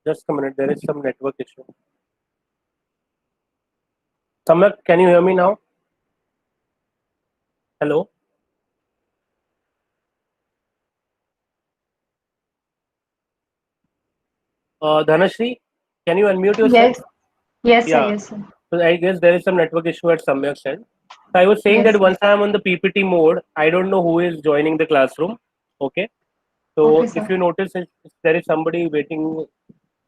Just a minute. There is some network issue. Samyak, can you hear me now? Hello. Dhanashri, can you unmute yourself? Yes, yes, sir, Yeah. yes, sir. So I guess there is some network issue at Samyak's end. So I was saying Yes, that sir. once I am on the PPT mode, I don't know who is joining the classroom. Okay. So Okay, if sir. you notice if there is somebody waiting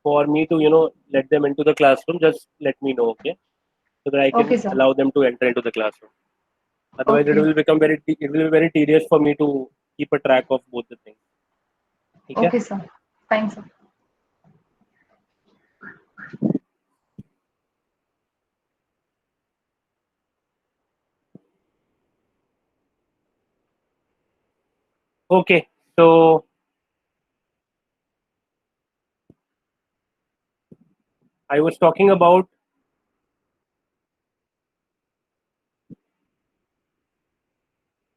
for me to, let them into the classroom, just let me know, okay? So that I Okay, can sir. allow them to enter into the classroom. Otherwise, Okay. it will be very tedious for me to keep a track of both the things. Okay? Okay, sir. Fine, sir. Okay. So I was talking about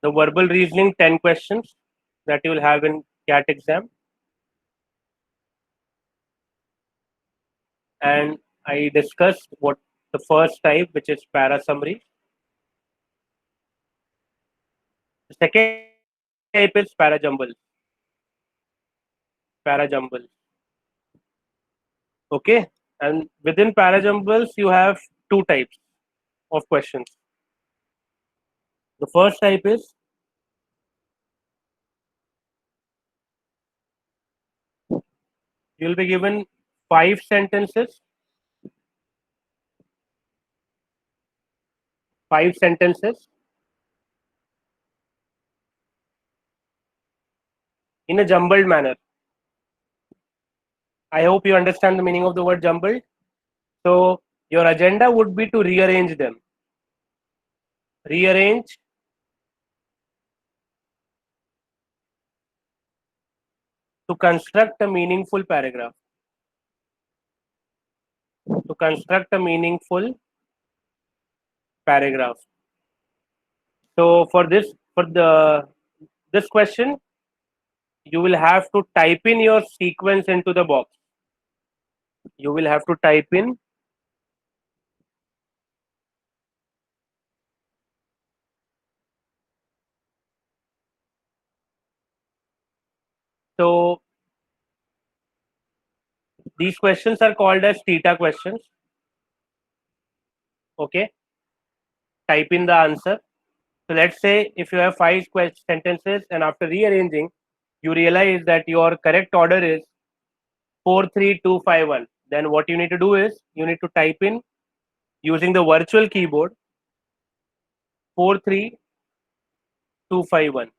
the verbal reasoning 10 questions that you will have in CAT exam. And I discussed what the first type, which is para summary. The second type is para jumble. Para jumble. Okay. And within para jumbles, you have two types of questions. The first type is you will be given five sentences in a jumbled manner. I hope you understand the meaning of the word jumbled. So your agenda would be to rearrange them. Rearrange to construct a meaningful paragraph. To construct a meaningful paragraph. So for the this question, you will have to type in your sequence into the box. You will have to type in so these questions are called as theta questions. Okay, type in the answer. So let's say if you have five sentences and after rearranging, you realize that your correct order is 43251. Then what you need to do is you need to type in using the virtual keyboard 43251.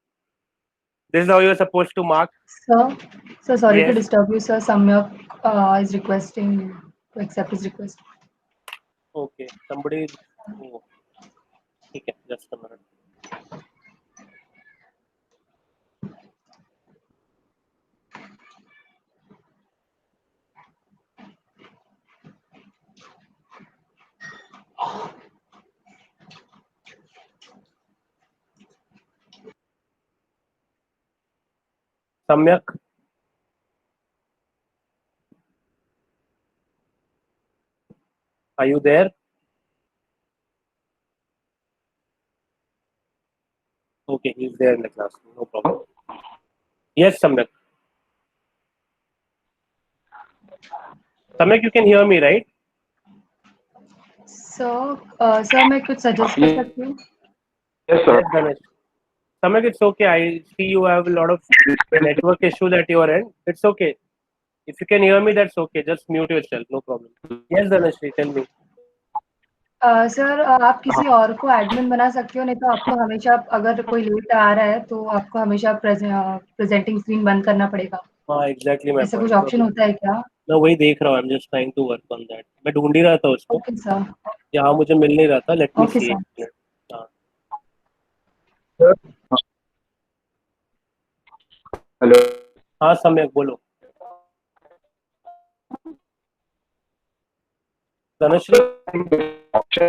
This is how you're supposed to mark. Sir, so sorry to Yes. disturb you, sir. Samyak is requesting you to accept his request. Okay. Somebody. Oh, okay. Just a minute. Samyak, are you there? Okay, he's there in the class. No problem. Yes, Samyak. Samyak, you can hear me, right? So, sir, मैं कुछ suggest कर सकती हूँ? Yes, sir. Yes, Ganesh. Samyak, it's okay. I see you have a lot of network issue at your end. It's okay. If you can hear me, that's okay. Just mute yourself. No problem. Yes, Dhanashri, tell me. Sir आप किसी और को admin बना सकते हो नहीं तो आपको हमेशा अगर कोई लेट आ रहा है तो आपको हमेशा प्रेजेंटिंग स्क्रीन बंद करना पड़ेगा हाँ, एग्जैक्टली माई ऐसा कुछ पॉइंट. ऑप्शन होता है क्या मैं वही देख रहा हूँ. I am just trying to work on that. मैं ढूंढ ही रहा था उसको. ओके सर यहाँ मुझे मिल नहीं रहा था. लेट मी ओके सी. सर हाँ. Sir. Hello. हाँ, सम्यक बोलो. Dhanashree. Option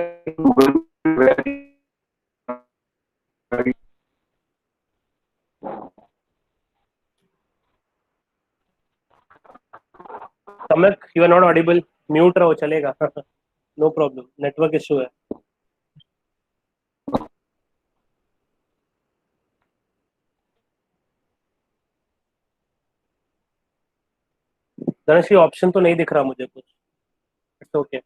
Samak, you are not audible. Mute रहो चलेगा. No problem. Network issue है. धनश्री ऑप्शन तो नहीं दिख रहा मुझे कुछ. It's okay.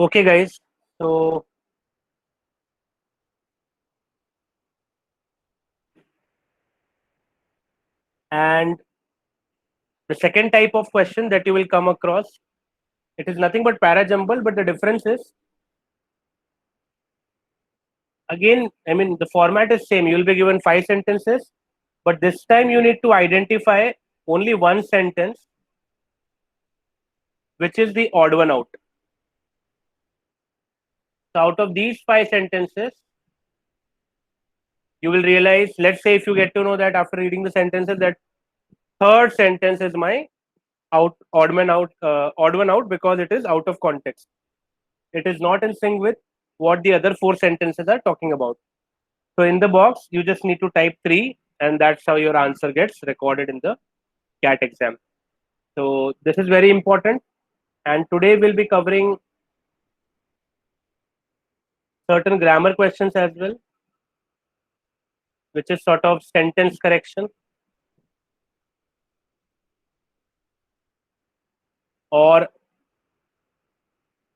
Okay, guys. So and the second type of question that you will come across, it is nothing but para jumble, but the difference is, again, I mean, the format is same. You will be given 5 sentences, but this time you need to identify only one sentence, which is the odd one out. So out of these 5 sentences, you will realize, let's say if you get to know that after reading the sentences, that third sentence is my odd one out, because it is out of context. It is not in sync with what the other 4 sentences are talking about. So in the box, you just need to type 3, and that's how your answer gets recorded in the CAT exam. So this is very important. And today we'll be covering certain grammar questions as well, which is sort of sentence correction, or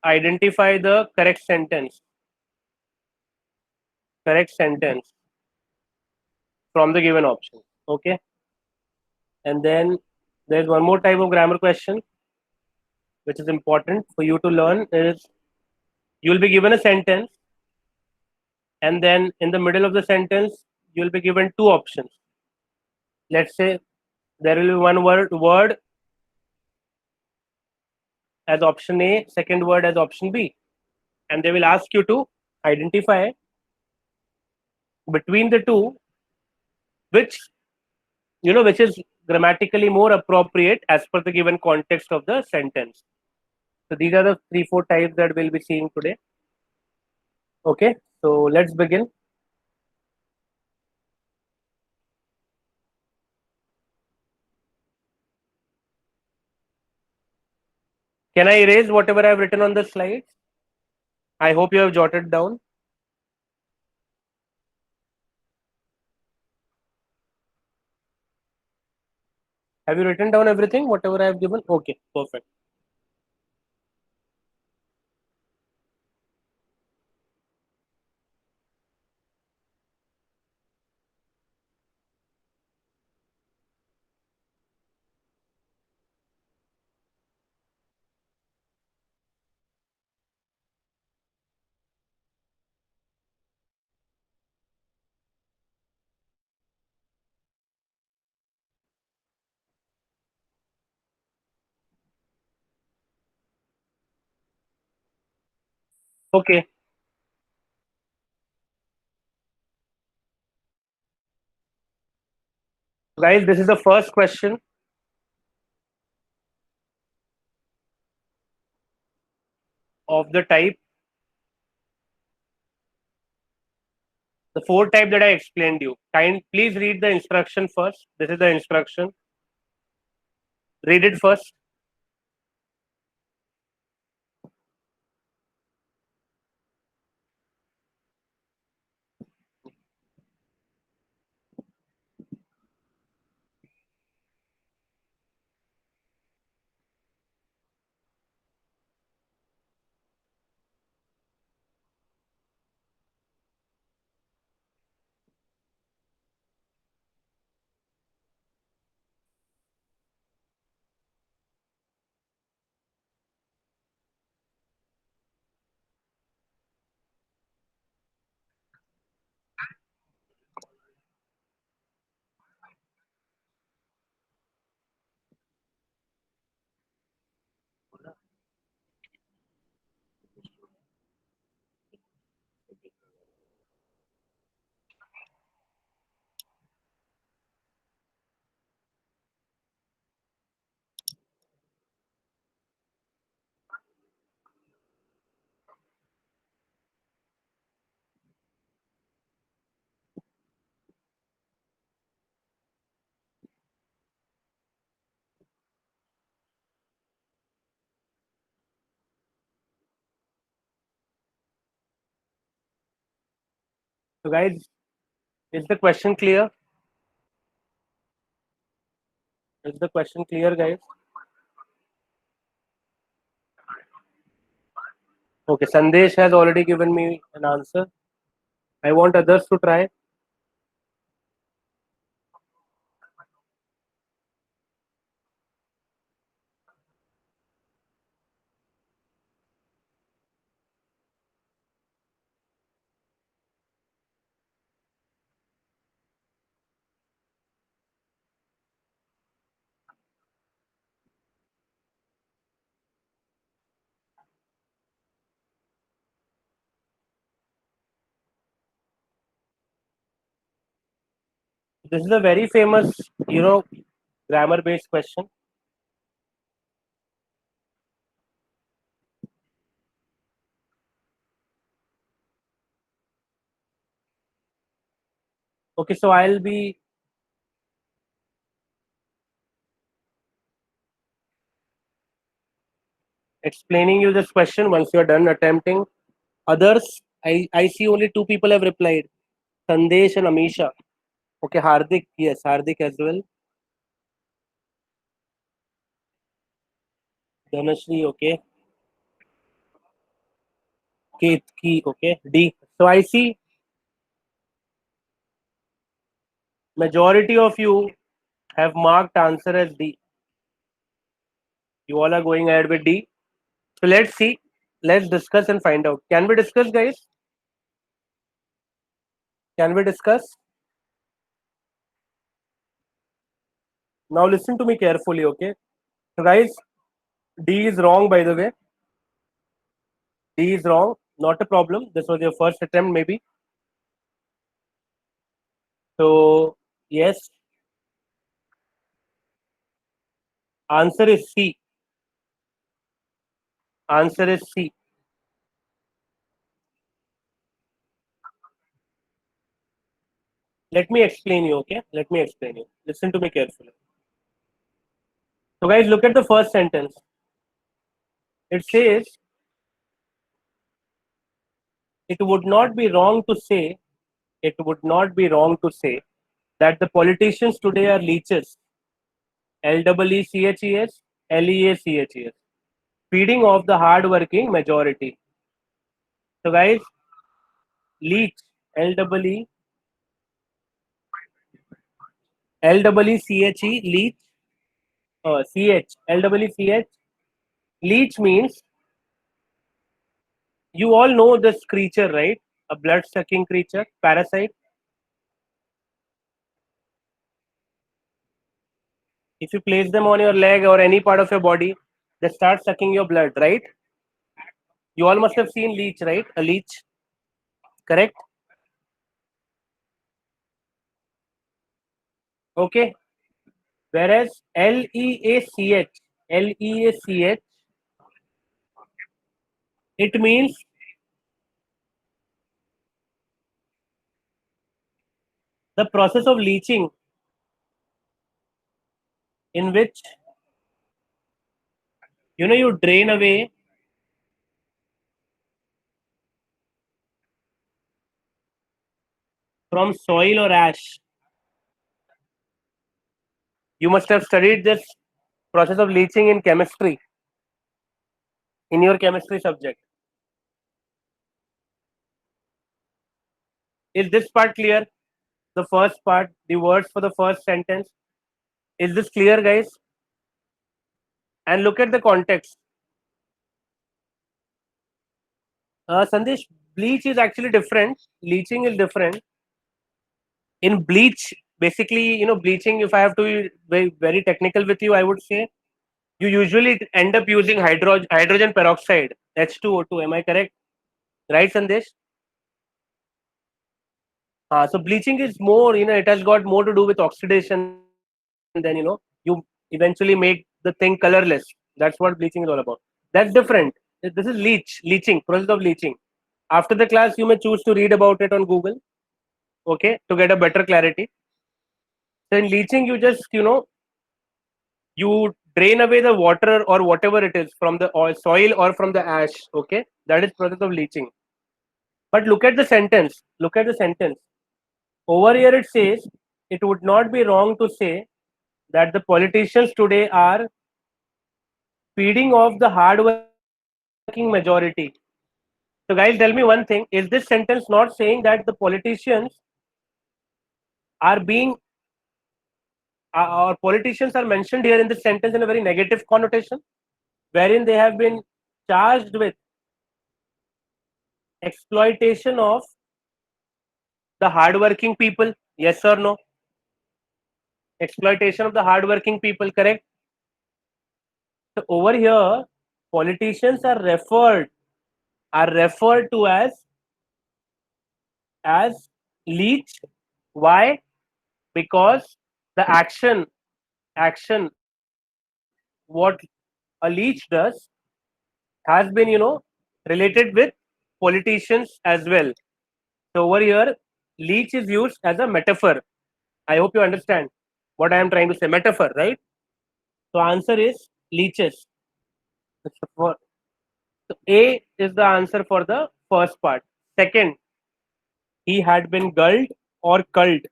identify the correct sentence from the given option. Okay. And then there's one more type of grammar question which is important for you to learn is, you'll be given a sentence, and then in the middle of the sentence you'll be given 2 options. Let's say there will be one word as option A, second word as option B, and they will ask you to identify between the two which which is grammatically more appropriate as per the given context of the sentence. So these are the 3-4 types that we'll be seeing today. Okay, so let's begin. Can I erase whatever I've written on the slides? I hope you have jotted down. Have you written down everything, whatever I have given? Okay, perfect. Okay. Guys, this is the first question. Of the type, the 4 type that I explained you. Please read the instruction first. This is the instruction. Read it first. So guys, is the question clear? Is the question clear, guys? Okay, Sandesh has already given me an answer. I want others to try. This is a very famous, grammar-based question. Okay, so I'll be explaining you this question once you're done attempting. Others, I see only two people have replied, Sandesh and Amisha. Okay, Hardik, yes, Hardik as well. Dhanashri, okay. Ketki, okay. D. So I see majority of you have marked answer as D. You all are going ahead with D. So let's see. Let's discuss and find out. Can we discuss, guys? Can we discuss? Now listen to me carefully, okay? So guys, D is wrong, by the way. D is wrong. Not a problem. This was your first attempt, maybe. So yes, answer is C. Answer is C. Let me explain you, okay? Let me explain you. Listen to me carefully. So guys, look at the first sentence. It says, it would not be wrong to say, it would not be wrong to say that the politicians today are leeches. L-E-E-C-H-E-S, L-E-A-C-H-E-S. Feeding off the hard-working majority. So guys, leech, L-E-E, L-E-E-C-H-E, leech, C-H, L-E-E-C-H. Leech means, you all know this creature, right? A blood-sucking creature, parasite. If you place them on your leg or any part of your body, they start sucking your blood, right? You all must have seen leech, right? A leech, correct? Okay. Whereas L-E-A-C-H, L-E-A-C-H, it means the process of leaching, in which you drain away from soil or ash. You must have studied this process of leaching in chemistry, in your chemistry subject. Is this part clear? The first part, the words for the first sentence. Is this clear, guys? And look at the context. Sandesh, bleach is actually different. Leaching is different. In bleach, basically, bleaching, if I have to be very technical with you, I would say you usually end up using hydrogen peroxide, H2O2. Am I correct? Right, Sandesh? So bleaching is more, it has got more to do with oxidation than, you eventually make the thing colorless. That's what bleaching is all about. That's different. This is leaching, process of leaching. After the class, you may choose to read about it on Google, okay, to get a better clarity. So in leaching, you just, you drain away the water or whatever it is from the soil or from the ash, okay. That is process of leaching. But look at the sentence. Look at the sentence. Over here it says it would not be wrong to say that the politicians today are feeding off the hard-working majority. So guys, tell me one thing. Is this sentence not saying that the politicians are being or politicians are mentioned here in this sentence in a very negative connotation, wherein they have been charged with exploitation of the hardworking people? Yes or no? Exploitation of the hardworking people, correct? So over here, politicians are referred to as leech. Why? Because the action what a leech does has been related with politicians as well. So over here, leech is used as a metaphor. I hope you understand what I am trying to say. Metaphor, right? So answer is leeches. So A is the answer for the first part. Second, he had been gulled or culled.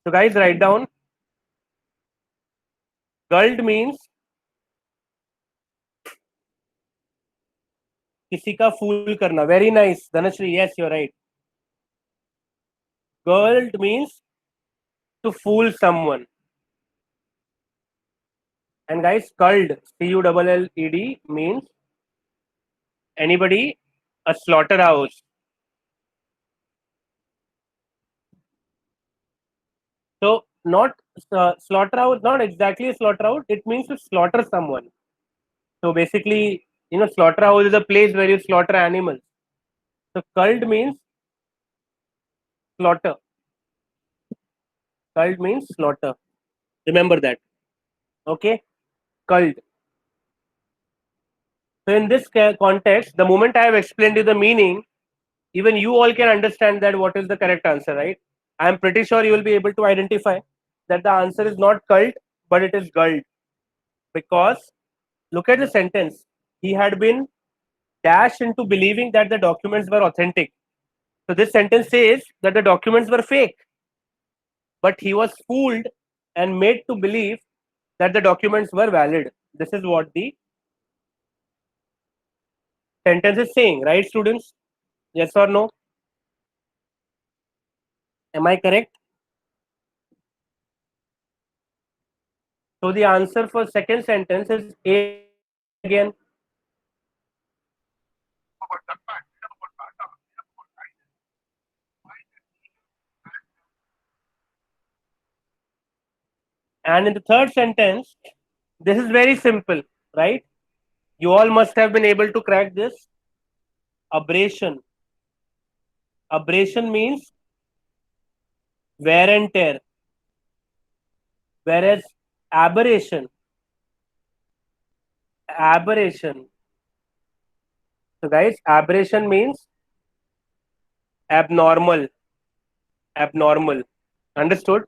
So guys, write down. Gulled means किसी का fool करना. Very nice, Dhanashri. Yes, you're right. Gulled means to fool someone. And guys, culled, CULLED, means anybody, a slaughterhouse. So not slaughterhouse, not exactly a slaughterhouse. It means to slaughter someone. So basically, slaughterhouse is a place where you slaughter animals. So culled means slaughter. Culled means slaughter. Remember that. Okay, culled. So in this context, the moment I have explained you the meaning, even you all can understand that what is the correct answer, right? I am pretty sure you will be able to identify that the answer is not cult, but it is gulled. Because look at the sentence. He had been dashed into believing that the documents were authentic. So this sentence says that the documents were fake, but he was fooled and made to believe that the documents were valid. This is what the sentence is saying, right, students? Yes or no? Am I correct? So the answer for second sentence is A again. And in the third sentence, this is very simple, right? You all must have been able to crack this. Abrasion. Abrasion means wear and tear. Whereas aberration. So guys, aberration means abnormal. Understood?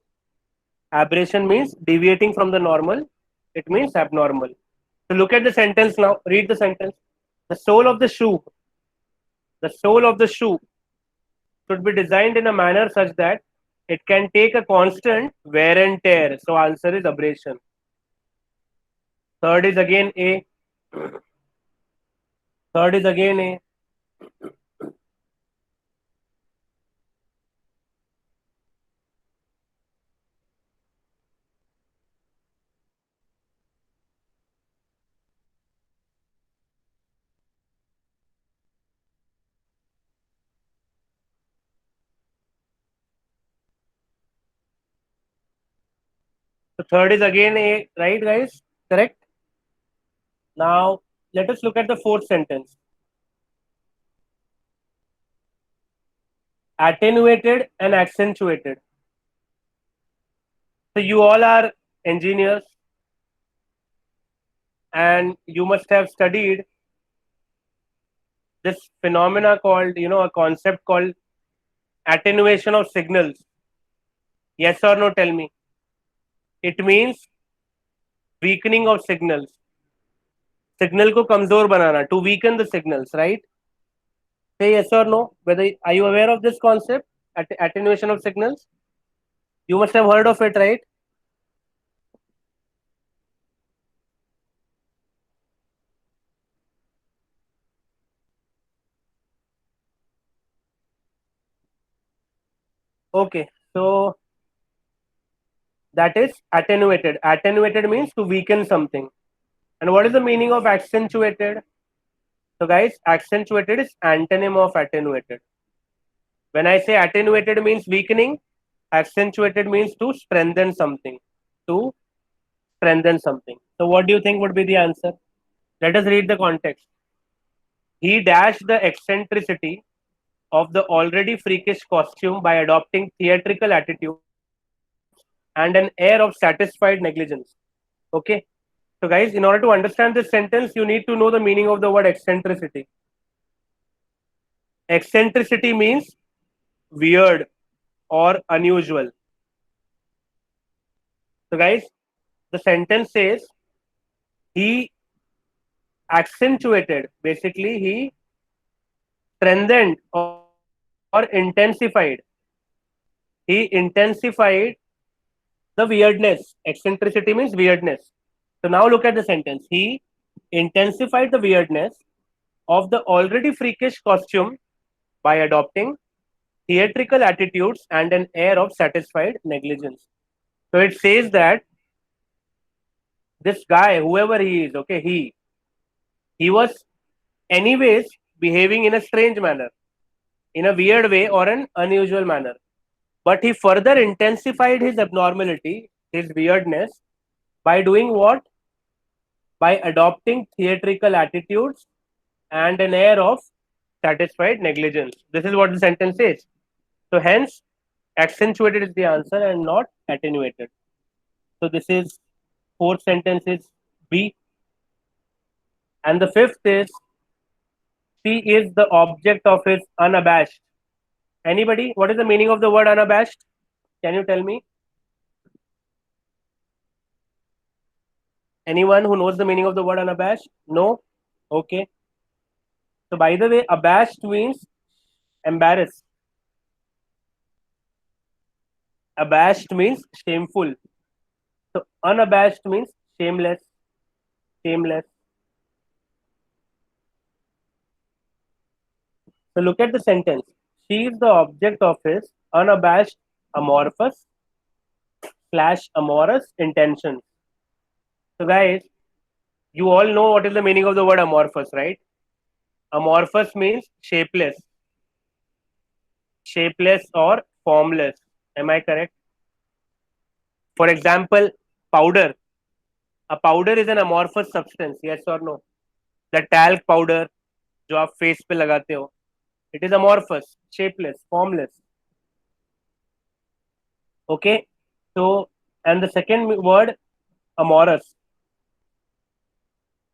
Aberration means deviating from the normal. It means abnormal. So look at the sentence now. Read the sentence. The sole of the shoe should be designed in a manner such that it can take a constant wear and tear. So answer is abrasion. Third is again A. So third is again A, right guys? Correct? Now let us look at the fourth sentence. Attenuated and accentuated. So you all are engineers and you must have studied this phenomena called, a concept called attenuation of signals. Yes or no, tell me. It means weakening of signals. Signal ko kamzor banana, to weaken the signals, right? Say yes or no. Whether are you aware of this concept? Attenuation of signals. You must have heard of it, right? Okay, so that is attenuated. Attenuated means to weaken something. And what is the meaning of accentuated? So guys, accentuated is antonym of attenuated. When I say attenuated means weakening, accentuated means to strengthen something. To strengthen something. So what do you think would be the answer? Let us read the context. He dashed the eccentricity of the already freakish costume by adopting theatrical attitudes and an air of satisfied negligence. Okay. So, guys, in order to understand this sentence, you need to know the meaning of the word eccentricity. Eccentricity means weird or unusual. So, guys, the sentence says he accentuated, basically, he strengthened or intensified. He intensified the weirdness. Eccentricity means weirdness. So now look at the sentence. He intensified the weirdness of the already freakish costume by adopting theatrical attitudes and an air of satisfied negligence. So it says that this guy, whoever he is, okay, he was anyways behaving in a strange manner, in a weird way or an unusual manner. But he further intensified his abnormality, his weirdness, by doing what? By adopting theatrical attitudes and an air of satisfied negligence. This is what the sentence says. So, hence, accentuated is the answer and not attenuated. So, this is fourth sentence is B. And the fifth is C is the object of his unabashed. Anybody? What is the meaning of the word unabashed? Can you tell me? Anyone who knows the meaning of the word unabashed? No? Okay. So, by the way, abashed means embarrassed. Abashed means shameful. So, unabashed means shameless. Shameless. So, look at the sentence. She is the object of his unabashed amorphous / amorous intentions. So, guys, you all know what is the meaning of the word amorphous, right? Amorphous means shapeless, shapeless or formless. Am I correct? For example, powder. A powder is an amorphous substance, yes or no? The talc powder जो आप face पे लगाते हो, it is amorphous, shapeless, formless. Okay, so and the second word amorous.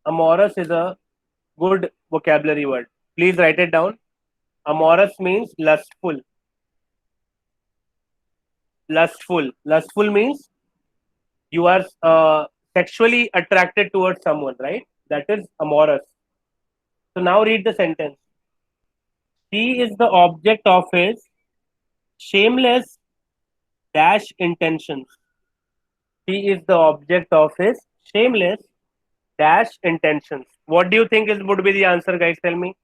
Amorous is a good vocabulary word. Please write it down. Amorous means lustful. Lustful. Lustful means you are sexually attracted towards someone, right? That is amorous. So now read the sentence. She is the object of his shameless / intentions. She is the object of his shameless / intentions. What do you think is would be the answer, guys? Tell me.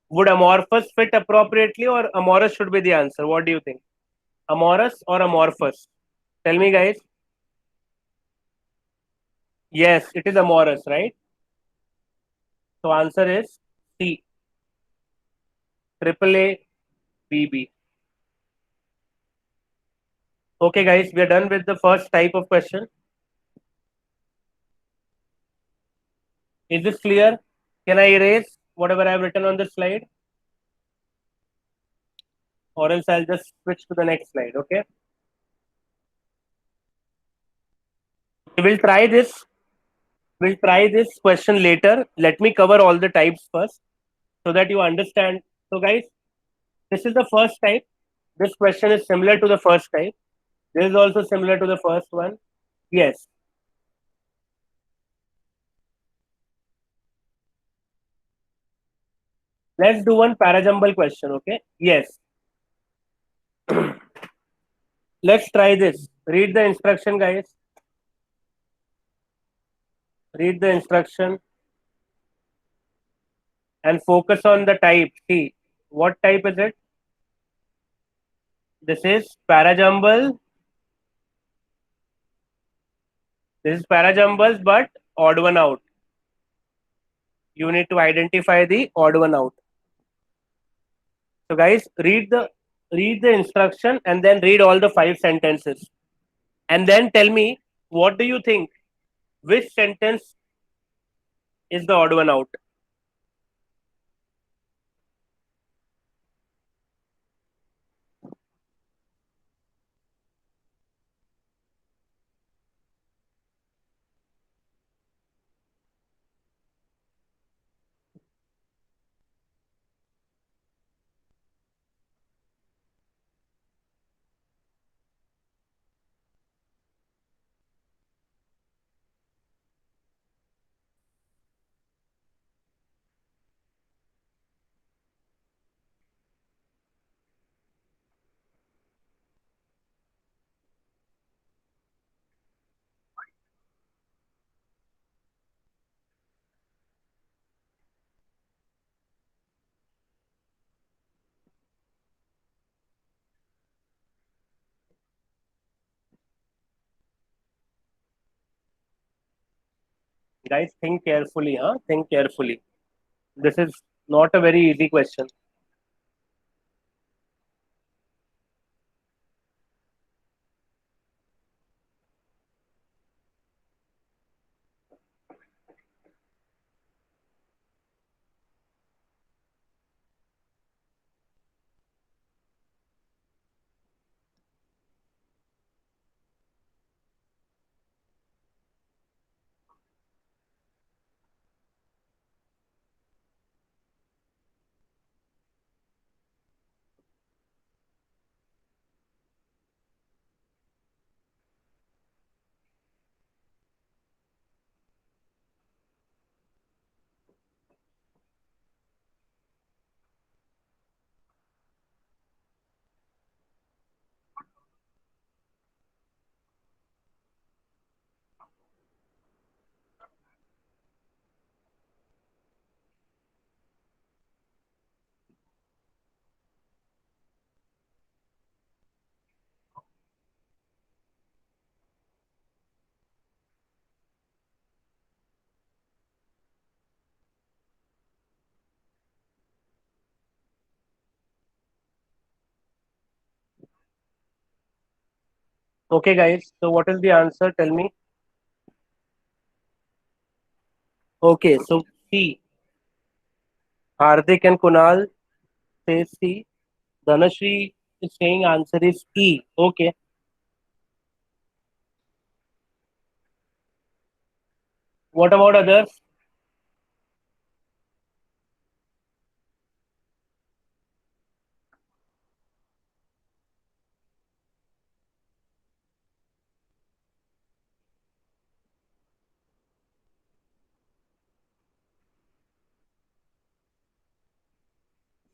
Would amorphous fit appropriately or amorous should be the answer? What do you think? Amorous or amorphous? Tell me, guys. Yes, it is amorous, right? So answer is C. Triple A BB. Okay, guys, we are done with the first type of question. Is this clear? Can I erase whatever I have written on the slide? Or else I'll just switch to the next slide, okay? We will try this. We'll try this question later. Let me cover all the types first so that you understand. So, guys, this is the first type. This question is similar to the first type. This is also similar to the first one. Yes. Let's do one parajumble question, okay? Yes. Let's try this. Read the instruction, guys. Read the instruction and focus on the type. See, what type is it? This is parajumble. This is parajumbles, but odd one out. You need to identify the odd one out. So, guys, read the instruction and then read all the 5 sentences, and then tell me what do you think. Which sentence is the odd one out? Guys, think carefully, huh? Think carefully. This is not a very easy question. Okay, guys. So, what is the answer? Tell me. Okay, so C. Hardik and Kunal say C. Dhanashri is saying answer is E. Okay. What about others?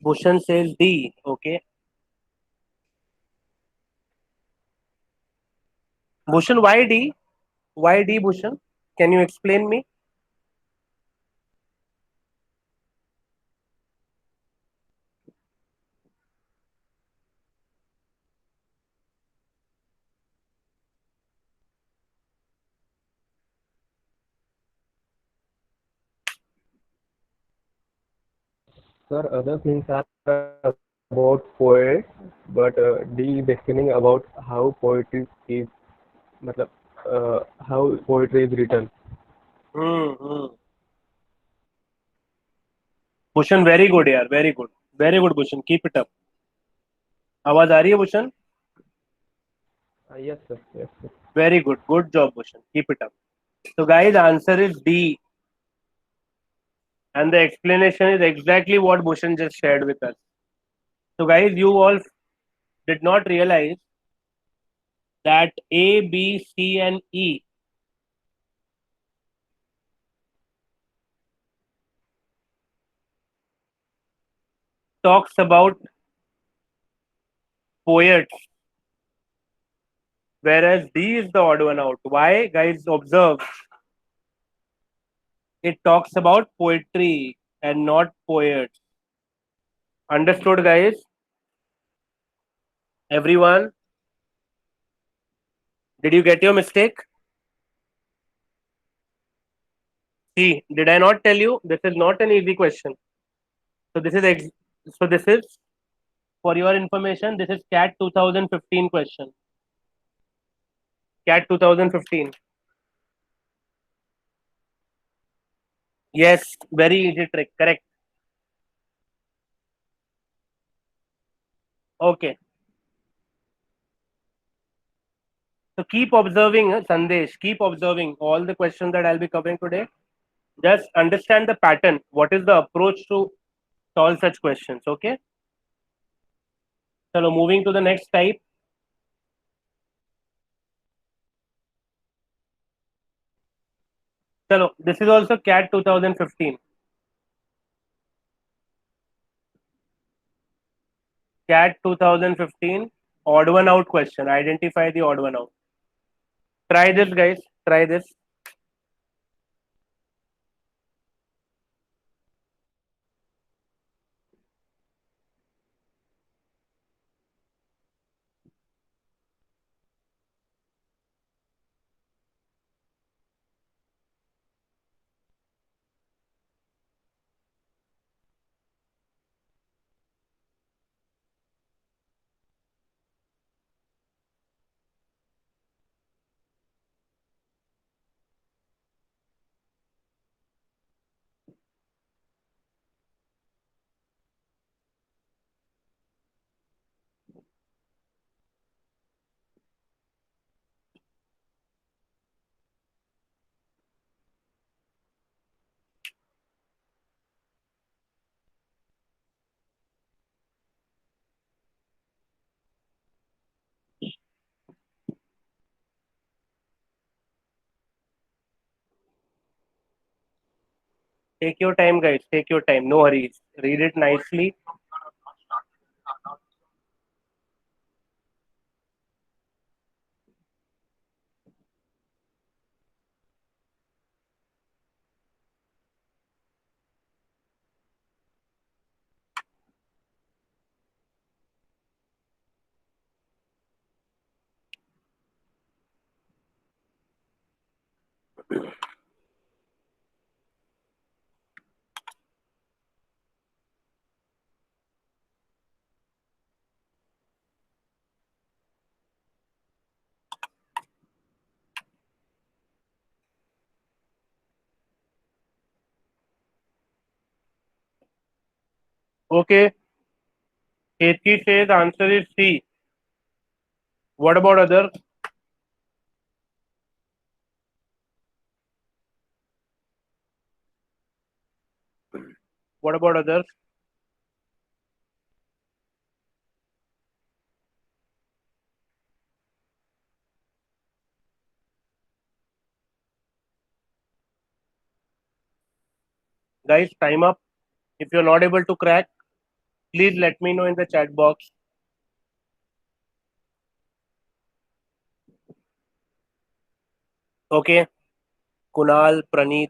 Bhushan says D. Okay. Bhushan, why D? Why D, Bhushan? Can you explain me? Sir, other things are about poet, but D is explaining about how poetry is, matlab, how poetry is written. Hmm. Bhushan, very good, yaar. Very good. Very good, Bhushan. Keep it up. आवाज आ रही है Bhushan? Yes, sir. Yes, sir. Very good. Good job, Bhushan. Keep it up. So, guys, answer is D. And the explanation is exactly what Bhushan just shared with us. So, guys, you all did not realize that A, B, C, and E talks about poets, whereas D is the odd one out. Why? Guys, observe. It talks about poetry and not poets. Understood, guys? Everyone? Did you get your mistake? See, did I not tell you? This is not an easy question. So this is for your information. This is CAT 2015 question. CAT 2015. Yes, very easy trick. Correct. Okay. So keep observing, Sandesh. Keep observing all the questions that I'll be covering today. Just understand the pattern. What is the approach to solve such questions? Okay. So moving to the next type. So this is also CAT 2015. CAT 2015 odd one out question. Identify the odd one out. Try this, guys. Try this. Take your time, guys. Take your time. No hurries. Read it nicely. Okay. Ketki says answer is C. What about others? What about others? Guys, time up. If you're not able to crack, please let me know in the chat box. Okay. Kunal, Praneet.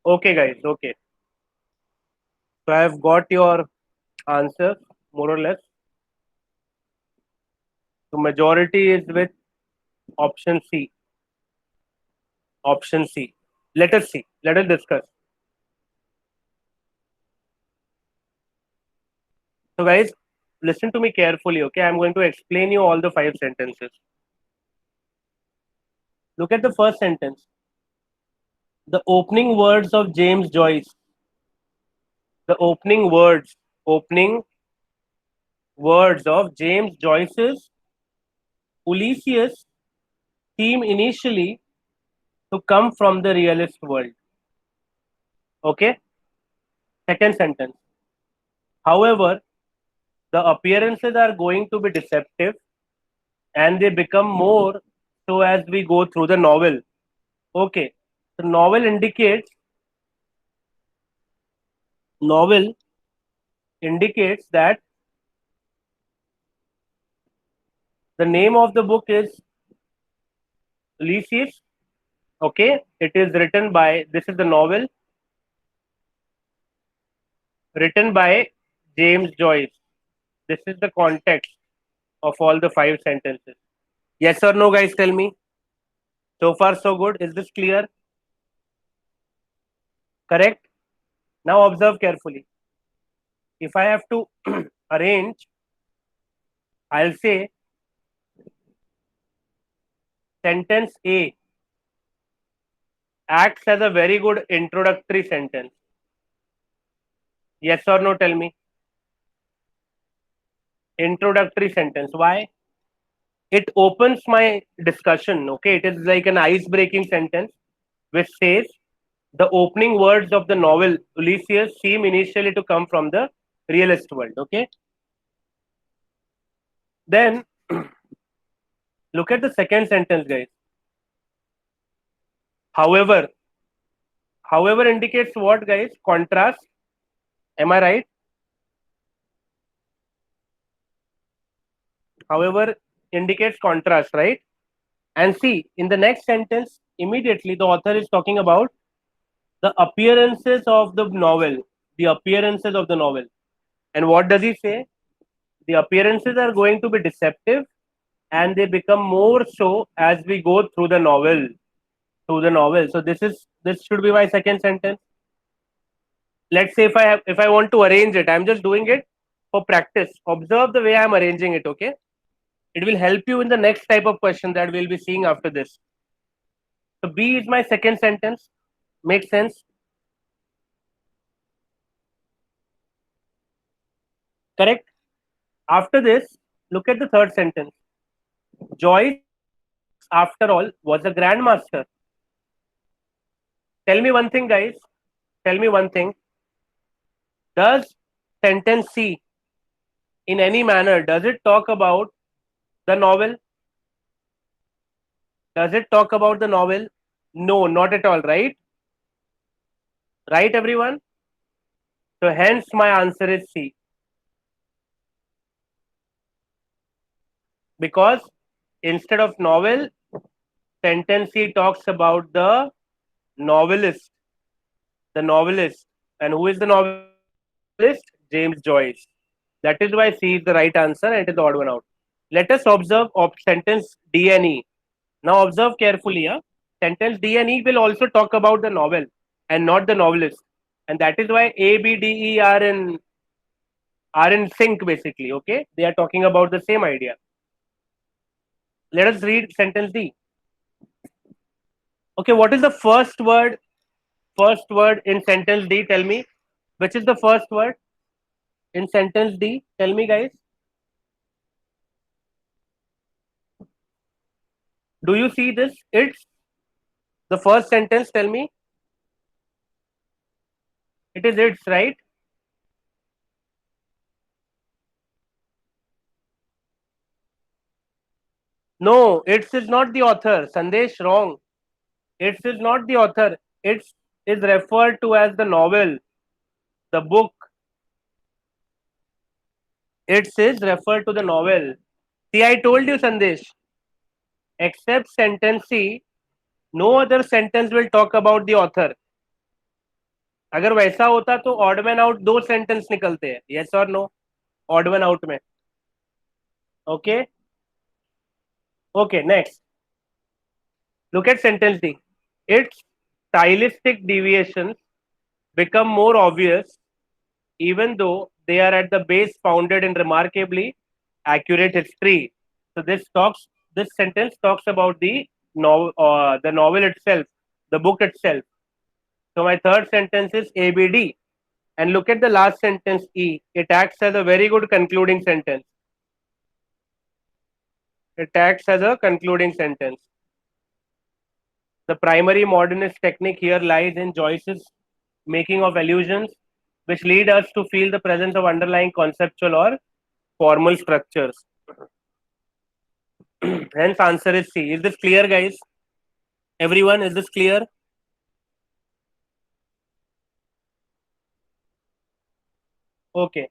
Okay, guys. Okay. So I've got your answer, more or less. So majority is with option C. Option C. Let us see. Let us discuss. So guys, listen to me carefully, okay? I'm going to explain you all the 5 sentences. Look at the first sentence. The opening words of James Joyce. The opening words of James Joyce's Ulysses seem initially to come from the realist world. Okay? Second sentence. However, the appearances are going to be deceptive and they become more so as we go through the novel. Okay, the novel indicates that the name of the book is Ulysses. Okay, it is written by, this is the novel written by James Joyce. This is the context of all the 5 sentences. Yes or no, guys? Tell me. So far, so good. Is this clear? Correct? Now observe carefully. If I have to arrange, I'll say sentence A acts as a very good introductory sentence. Yes or no? Tell me. Introductory sentence. Why? It opens my discussion. Okay, it is like an ice-breaking sentence which says the opening words of the novel Ulysses seem initially to come from the realist world. Okay, then look at the second sentence, guys. However indicates what, guys? Contrast. Am I right? However indicates contrast, right? And see, in the next sentence, immediately the author is talking about the appearances of the novel. The appearances of the novel. And what does he say? The appearances are going to be deceptive and they become more so as we go through the novel. So this should be my second sentence. Let's say if I want to arrange it, I'm just doing it for practice. Observe the way I'm arranging it, okay? It will help you in the next type of question that we'll be seeing after this. So B is my second sentence. Makes sense? Correct? After this, look at the third sentence. Joyce, after all, was a grandmaster. Tell me one thing, guys. Tell me one thing. Does sentence C, in any manner, does it talk about the novel? Does it talk about the novel? No, not at all, right? Right, everyone? So hence my answer is C. Because instead of novel, sentence C talks about the novelist. The novelist. And who is the novelist? James Joyce. That is why C is the right answer and it is the odd one out. Let us observe sentence D and E. Now observe carefully. Sentence D and E will also talk about the novel and not the novelist. And that is why A, B, D, E are in sync basically. Okay, they are talking about the same idea. Let us read sentence D. Okay, what is the first word? First word in sentence D. Tell me, which is the first word in sentence D? Tell me, guys. Do you see this? It's the first sentence. Tell me. It is its, right? No, its is not the author. Sandesh, wrong. Its is not the author. Its is referred to as the novel, the book. Its is referred to the novel. See, I told you, Sandesh. Except sentence C, no other sentence will talk about the author. अगर वैसा होता तो odd man out 2 sentence निकलते हैं. Yes और no? Odd man out में. Okay okay next. Look at sentence D. Its stylistic deviations become more obvious even though they are at the base founded in remarkably accurate history. So this sentence talks about the novel itself, the book itself. So my third sentence is ABD. And look at the last sentence E. It acts as a very good concluding sentence. It acts as a concluding sentence. The primary modernist technique here lies in Joyce's making of allusions which lead us to feel the presence of underlying conceptual or formal structures. Hence, answer is C. Is this clear, guys? Everyone, is this clear? Okay.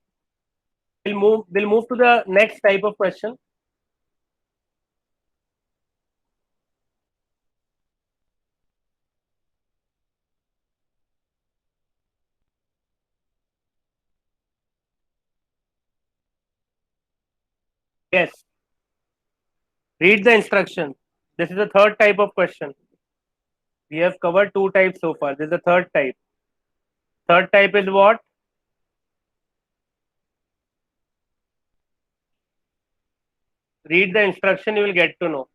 We'll move to the next type of question. Yes. Read the instruction. This is the third type of question. We have covered two types so far. This is the third type. Third type is what? Read the instruction, you will get to know.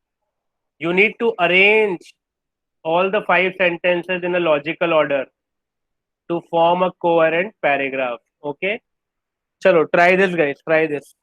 You need to arrange all the 5 sentences in a logical order to form a coherent paragraph. Okay? Chalo, try this, guys. Try this.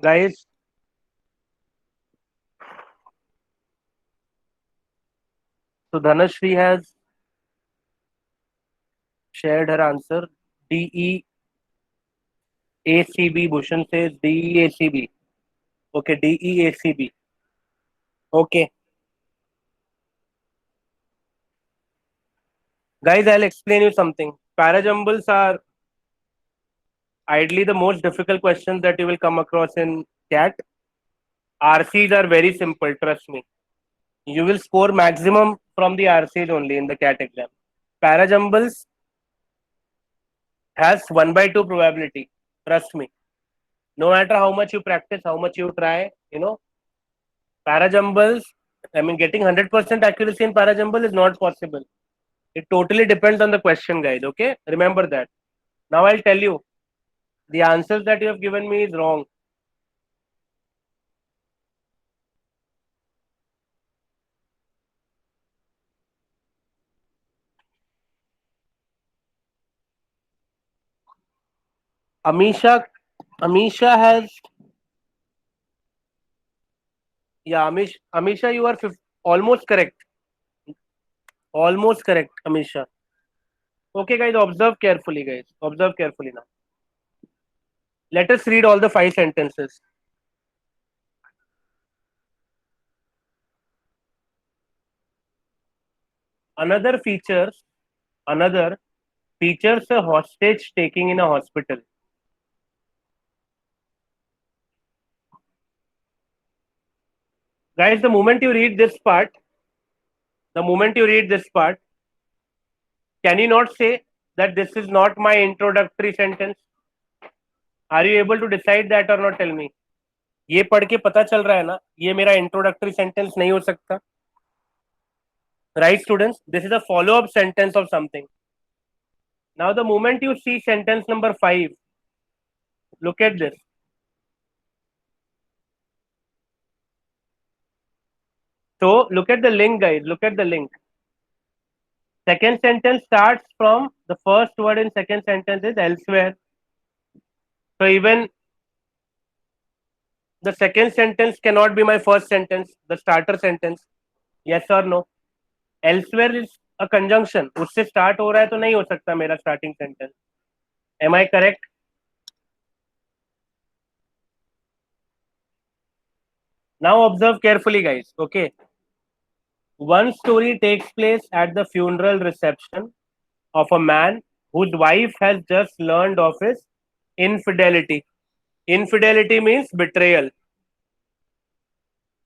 Guys, so Dhanashri has shared her answer. DEACB. Bhushan says DEACB. Okay, DEACB. Okay. Guys, I'll explain you something. Parajumbles are ideally the most difficult questions that you will come across in CAT. RCs are very simple, trust me. You will score maximum from the RCs only in the CAT exam. Parajumbles has 1 by 2 probability. Trust me. No matter how much you practice, how much you try, parajumbles, I mean, getting 100% accuracy in parajumble is not possible. It totally depends on the question, guys. Okay, remember that. Now I'll tell you, the answers that you have given me is wrong. Amisha has, yeah, Amisha, you are almost correct. Almost correct, Amisha. Okay, guys, observe carefully, guys. Observe carefully now. Let us read all the 5 sentences. Another features, another features a hostage taking in a hospital. Guys, the moment you read this part, can you not say that this is not my introductory sentence? Are you able to decide that or not? Tell me. ये पढ़ के पता चल रहा है ना, ये मेरा इंट्रोडक्टरी सेंटेंस नहीं हो सकता. Right, students? This is a follow-up sentence of something. Now, the moment you see sentence number 5, look at this. So, look at the link, guys. Look at the link. Second sentence starts from the first word in second sentence is elsewhere. So, even the second sentence cannot be my first sentence, the starter sentence. Yes or no? Elsewhere is a conjunction. उससे start हो रहा है तो नहीं हो सकता मेरा starting sentence. Am I correct? Now observe carefully, guys. Okay. One story takes place at the funeral reception of a man whose wife has just learned of his infidelity. Infidelity means betrayal.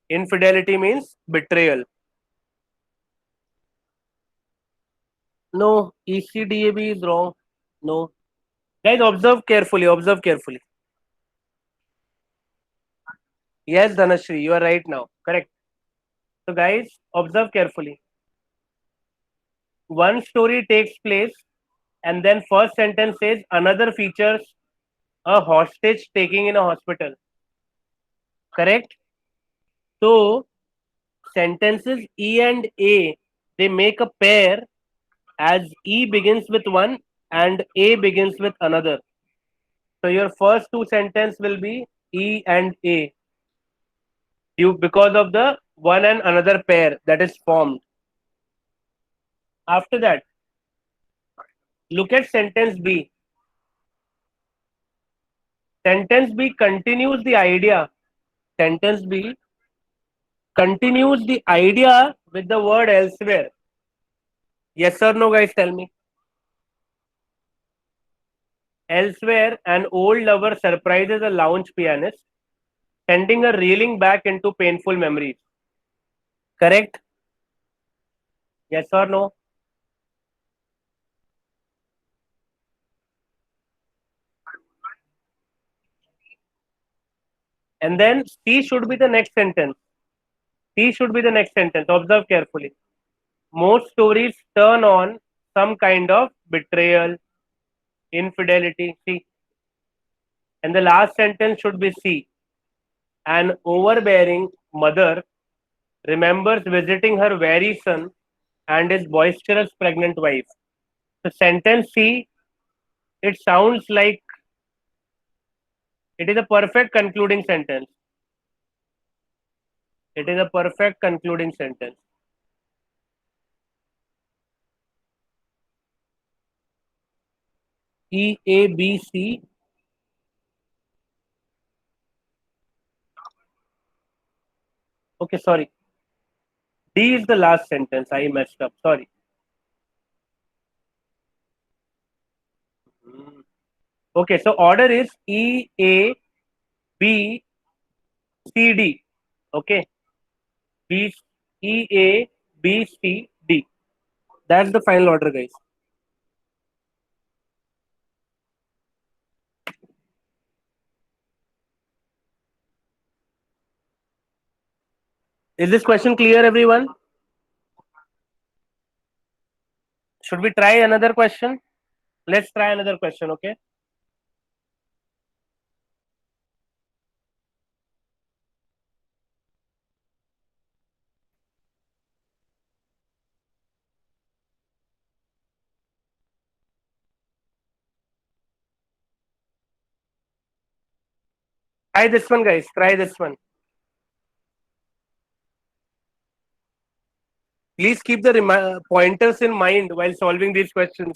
Infidelity means betrayal. No, ECDAB is wrong. No. Guys, observe carefully. Observe carefully. Yes, Dhanashri, you are right now. Correct. So, guys, observe carefully. One story takes place, and then first sentence says another features a hostage taking in a hospital. Correct? So, sentences E and A, they make a pair as E begins with one and A begins with another. So, your first 2 sentences will be E and A. Because of the one and another pair that is formed. After that, look at sentence B. Sentence B continues the idea. Sentence B continues the idea with the word elsewhere. Yes or no, guys? Tell me. Elsewhere, an old lover surprises a lounge pianist, sending her reeling back into painful memories. Correct? Yes or no? And then C should be the next sentence. C should be the next sentence. Observe carefully. Most stories turn on some kind of betrayal, infidelity. C. And the last sentence should be C. An overbearing mother remembers visiting her very son and his boisterous pregnant wife. The sentence C, it sounds like it is a perfect concluding sentence. It is a perfect concluding sentence. E, A, B, C. Okay, sorry. D is the last sentence. I messed up. Sorry. Okay, so order is E, A, B, C, D. Okay. B, E, A, B, C, D. That's the final order, guys. Is this question clear, everyone? Should we try another question? Let's try another question, okay? Try this one, guys. Try this one. Please keep the pointers in mind while solving these questions.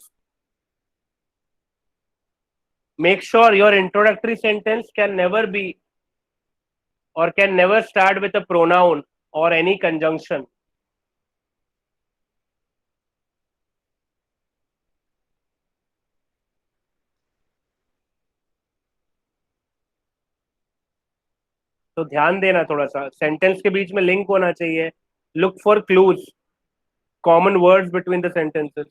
Make sure your introductory sentence can never be or can never start with a pronoun or any conjunction. तो ध्यान देना थोड़ा सा, sentence के बीच में link होना चाहिए. Look for clues, common words between the sentences.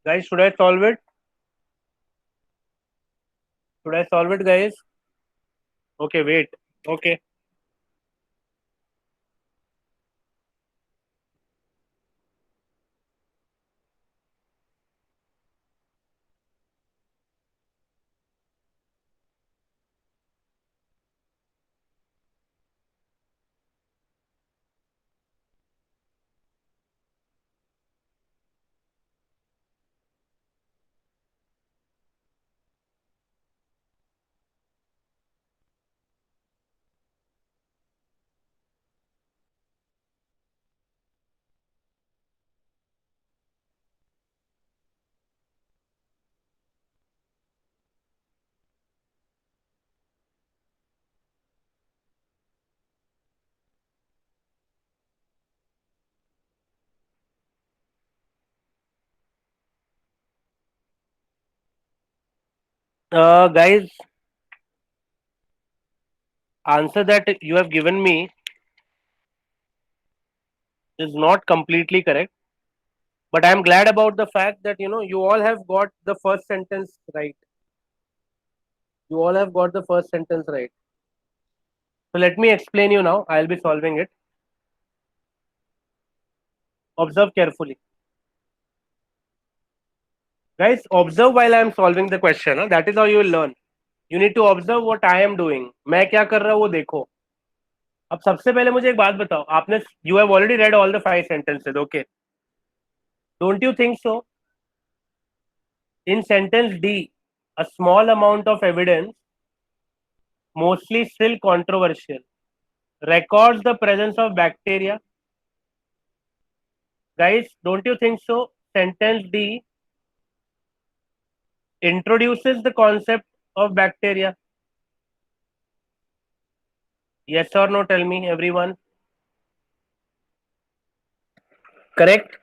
Guys, should I solve it? Should I solve it, guys? Okay, wait. Okay. Guys, answer that you have given me is not completely correct, but I am glad about the fact that you all have got the first sentence right. You all have got the first sentence right. So let me explain you now. I'll be solving it. Observe carefully. Guys, observe while I am solving the question. Huh? That is how you will learn. You need to observe what I am doing. मैं क्या कर रहा हूँ वो देखो. अब सबसे पहले मुझे एक बात बताओ, आपने you have already read all the 5 sentences, okay? Don't you think so? In sentence D, a small amount of evidence, mostly still controversial, records the presence of bacteria. Guys, don't you think so? Sentence D introduces the concept of bacteria. Yes or no? Tell me, everyone. Correct?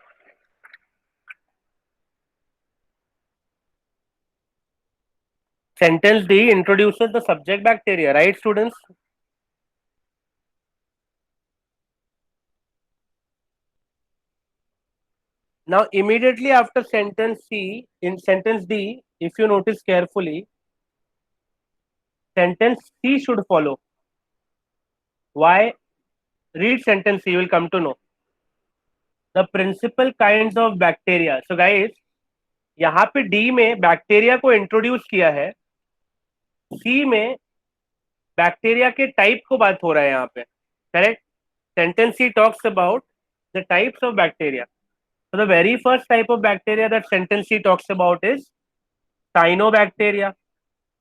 Sentence D introduces the subject bacteria, right, students? Now, immediately after sentence C, in sentence D, if you notice carefully, sentence C should follow. Why? Read sentence C, you will come to know. The principal kinds of bacteria. So guys, यहाँ पे D में bacteria को introduce किया है, C में bacteria के type को बात हो रहा है यहाँ पे, correct. Sentence he talks about the types of bacteria. So the very first type of bacteria that sentence he talks about is cyanobacteria.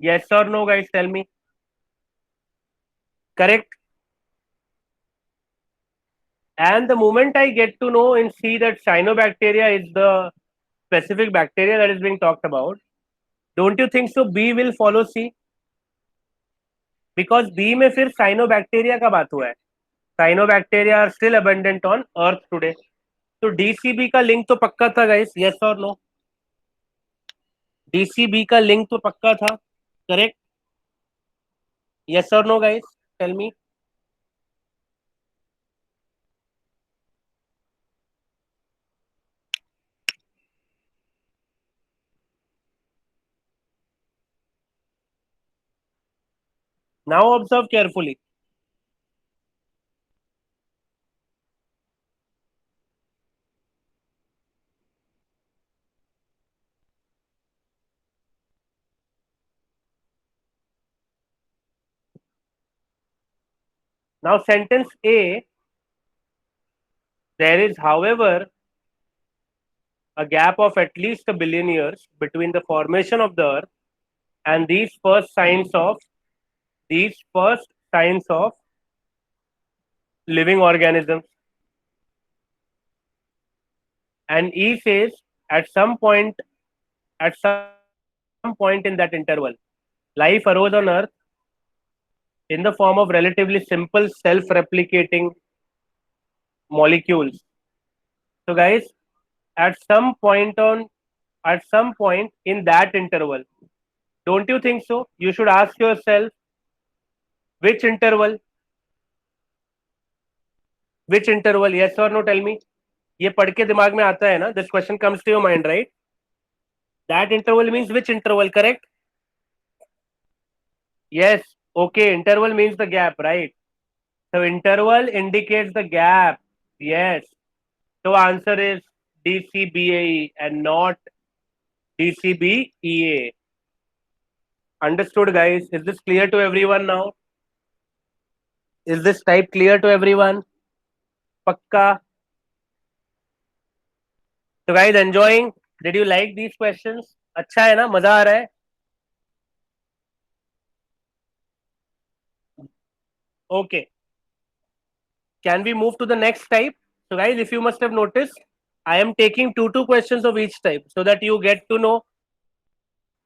Yes or no, guys? Tell me. Correct. And the moment I get to know and see that cyanobacteria is the specific bacteria that is being talked about, don't you think so? B will follow C, because B में फिर cyanobacteria का बात हुआ है. Cyanobacteria are still abundant on Earth today. तो DCB का link तो पक्का था, guys. Yes or no? DCB का लिंक तो पक्का था, correct. Yes or no, guys? Tell me. Now observe carefully. Now sentence A, there is, however, a gap of at least a billion years between the formation of the Earth and these first signs of living organisms. And E says at some point in that interval, life arose on Earth in the form of relatively simple self-replicating molecules. So guys, at some point in that interval, don't you think so? You should ask yourself, which interval? Which interval? Yes or no? Tell me. ये पढ़ के दिमाग में आता है ना? This question comes to your mind, right? That interval means which interval? Correct? Yes. Okay. Interval means the gap, right? So interval indicates the gap. Yes. So answer is DCBAE and not DCBEA. Understood, guys? Is this clear to everyone now? Is this type clear to everyone? Pakka. So guys, enjoying? Did you like these questions? अच्छा है ना? मजा आ रहा है? Okay. Can we move to the next type? So guys, if you must have noticed, I am taking two questions of each type so that you get to know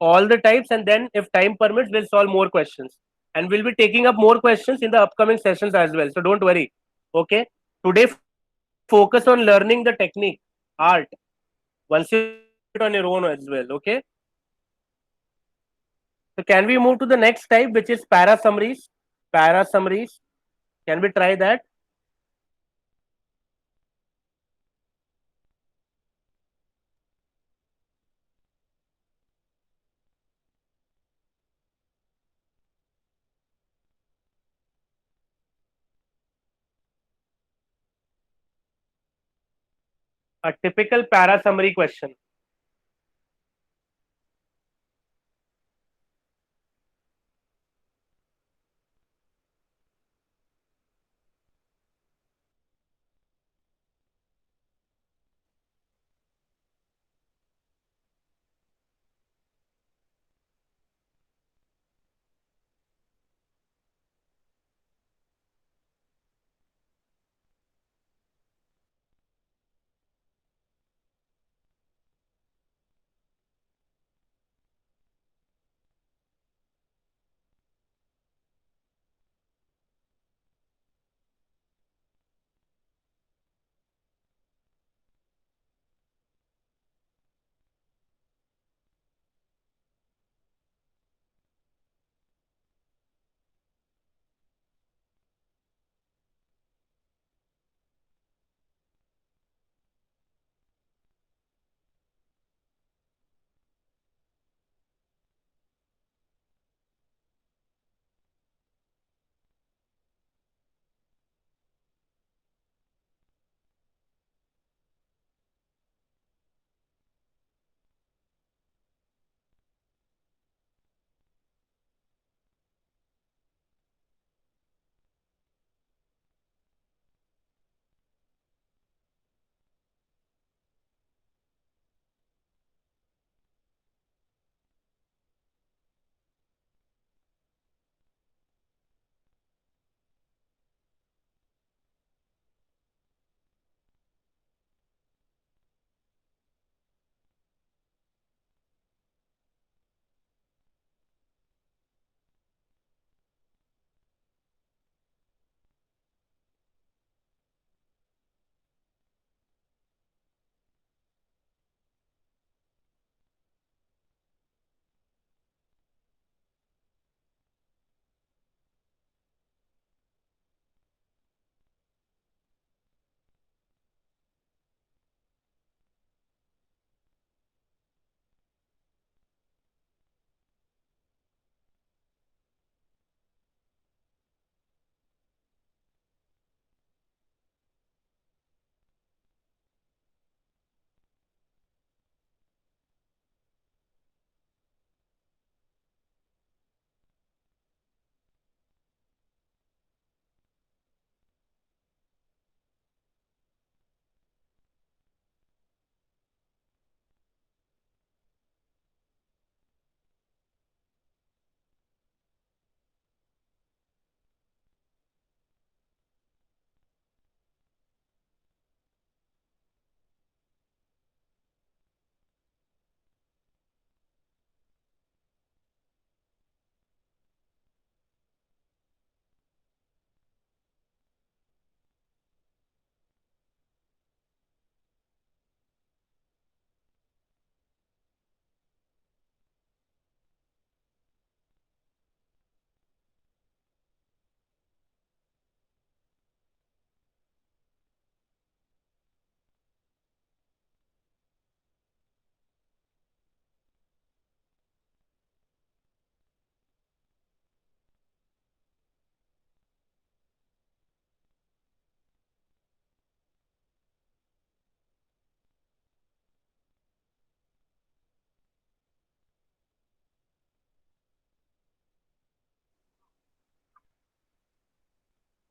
all the types, and then if time permits, we'll solve more questions. And we'll be taking up more questions in the upcoming sessions as well. So don't worry. Okay. Today, focus on learning the technique, art. Once you do it on your own as well. Okay. So can we move to the next type, which is para summaries? Para summaries. Can we try that? A typical para summary question.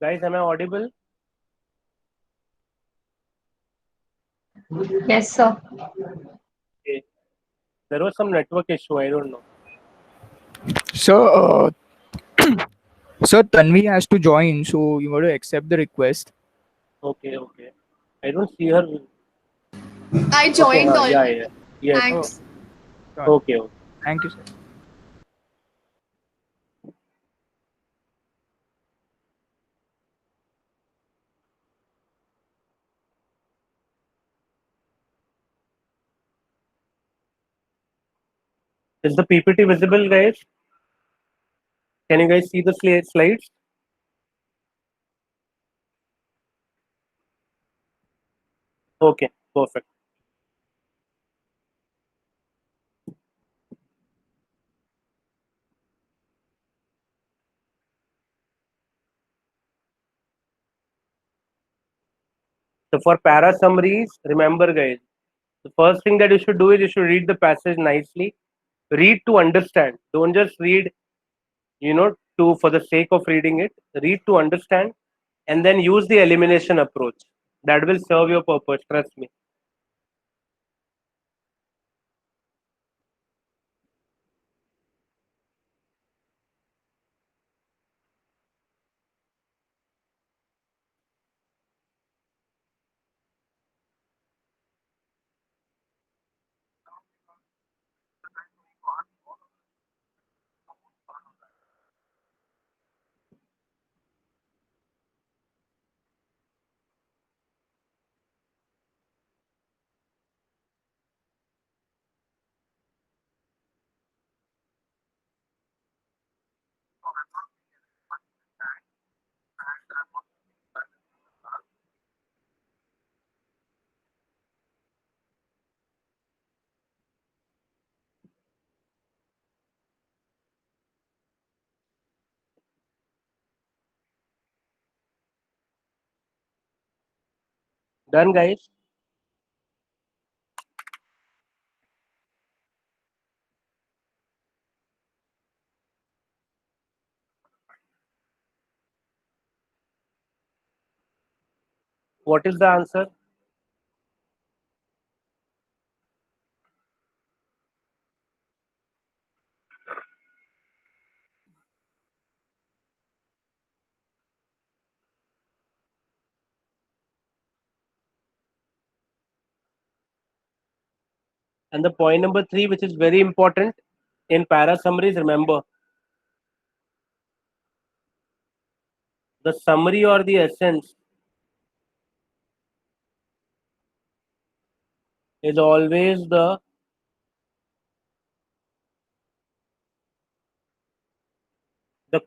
Guys, am I audible? Yes, sir. Okay. There was some network issue. I don't know. So, sir, Tanvi has to join, so you got to accept the request. Okay, okay. I don't see her. I Okay, joined yeah, already. yeah. Yes. Oh, Thanks. sure. Okay, okay. Thank you, sir. Is the PPT visible, guys? Can you guys see the slides? Okay, perfect. So for para summaries, remember, guys, the first thing that you should do is you should read the passage nicely. Read to understand. Don't just read, to for the sake of reading it. Read to understand, and then use the elimination approach. That will serve your purpose. Trust me. Done, guys. What is the answer? And the point number 3, which is very important in para summaries, remember the summary or the essence is always the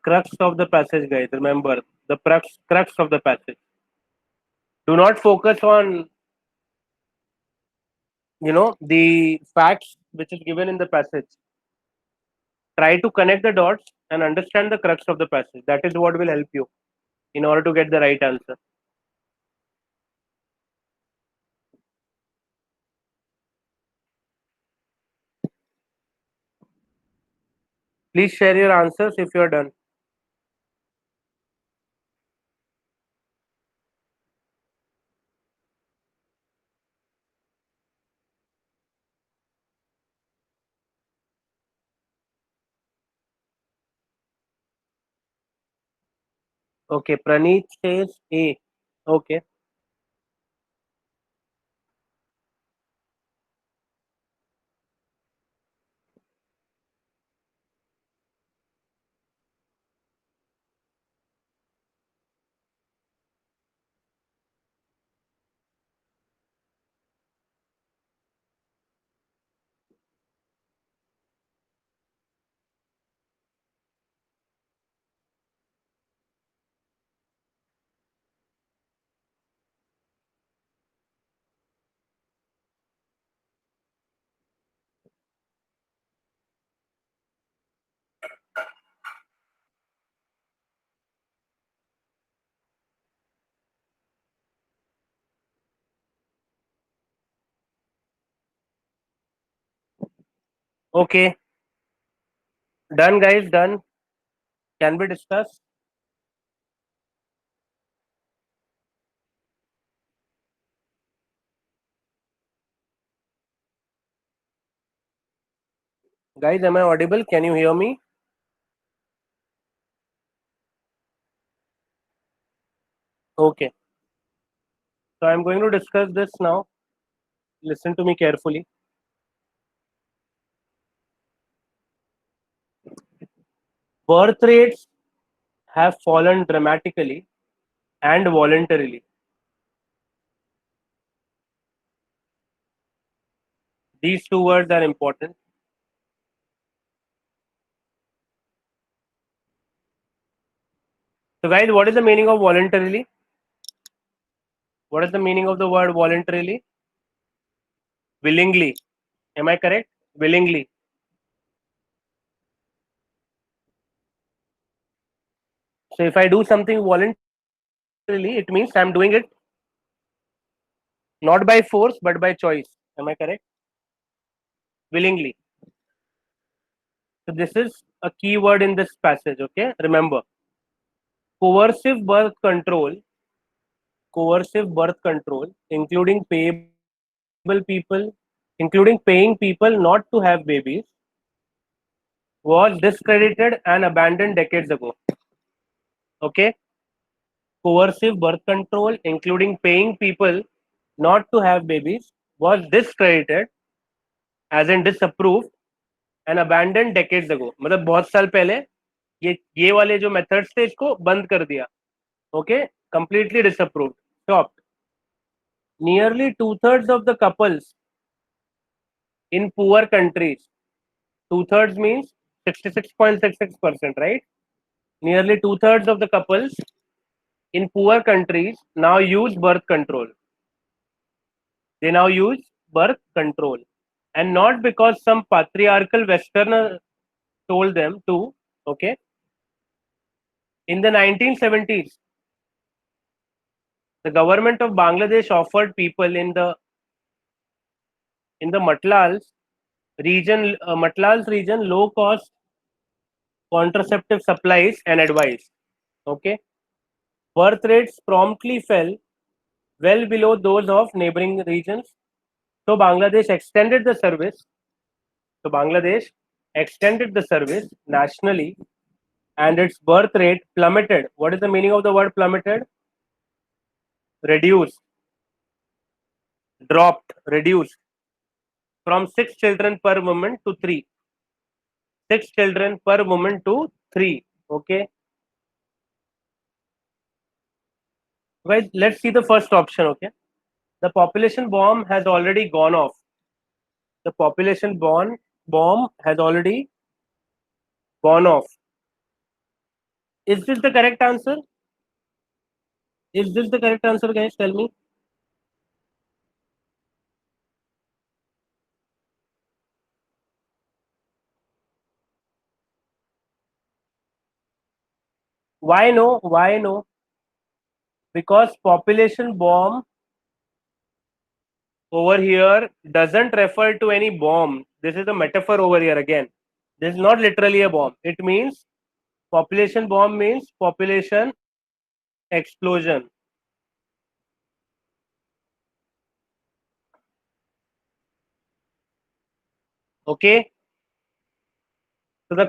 crux of the passage, guys. Remember the crux of the passage. Do not focus on the facts which is given in the passage. Try to connect the dots and understand the crux of the passage. That is what will help you in order to get the right answer. Please share your answers if you are done. Okay, Praneeth says A. Okay. Okay. Done, guys. Done. Can we discuss? Guys, am I audible? Can you hear me? Okay. So I'm going to discuss this now. Listen to me carefully. Birth rates have fallen dramatically and voluntarily. These two words are important. So guys, what is the meaning of voluntarily? What is the meaning of the word voluntarily? Willingly. Am I correct? Willingly. So if I do something voluntarily, it means I'm doing it not by force but by choice. Am I correct? Willingly. So this is a key word in this passage. Okay, remember, coercive birth control, including people, including paying people not to have babies, was discredited and abandoned decades ago. Okay, coercive birth control, including paying people not to have babies, was discredited, as in disapproved, and abandoned decades ago. मतलब बहुत साल पहले ये वाले जो methods थे इसको बंद कर दिया. Okay, completely disapproved, stopped. Nearly 2/3 of the couples in poor countries, 2/3 means 66.66%, right? Nearly 2/3 of the couples in poor countries now use birth control. They now use birth control, and not because some patriarchal Westerner told them to. Okay, in the 1970s, the government of Bangladesh offered people in the Matlals region low cost contraceptive supplies and advice. Okay, birth rates promptly fell well below those of neighboring regions. So Bangladesh extended the service nationally, and its birth rate plummeted. What is the meaning of the word plummeted? Reduced, dropped, reduced from 6 children per woman to 3. 6 children per woman to 3. Okay. Guys, let's see the first option. Okay. The population bomb has already gone off. The population bomb has already gone off. Is this the correct answer? Is this the correct answer, guys? Tell me. Why no? Why no? Because population bomb over here doesn't refer to any bomb. This is a metaphor over here again. This is not literally a bomb. It means population bomb means population explosion. Okay. So the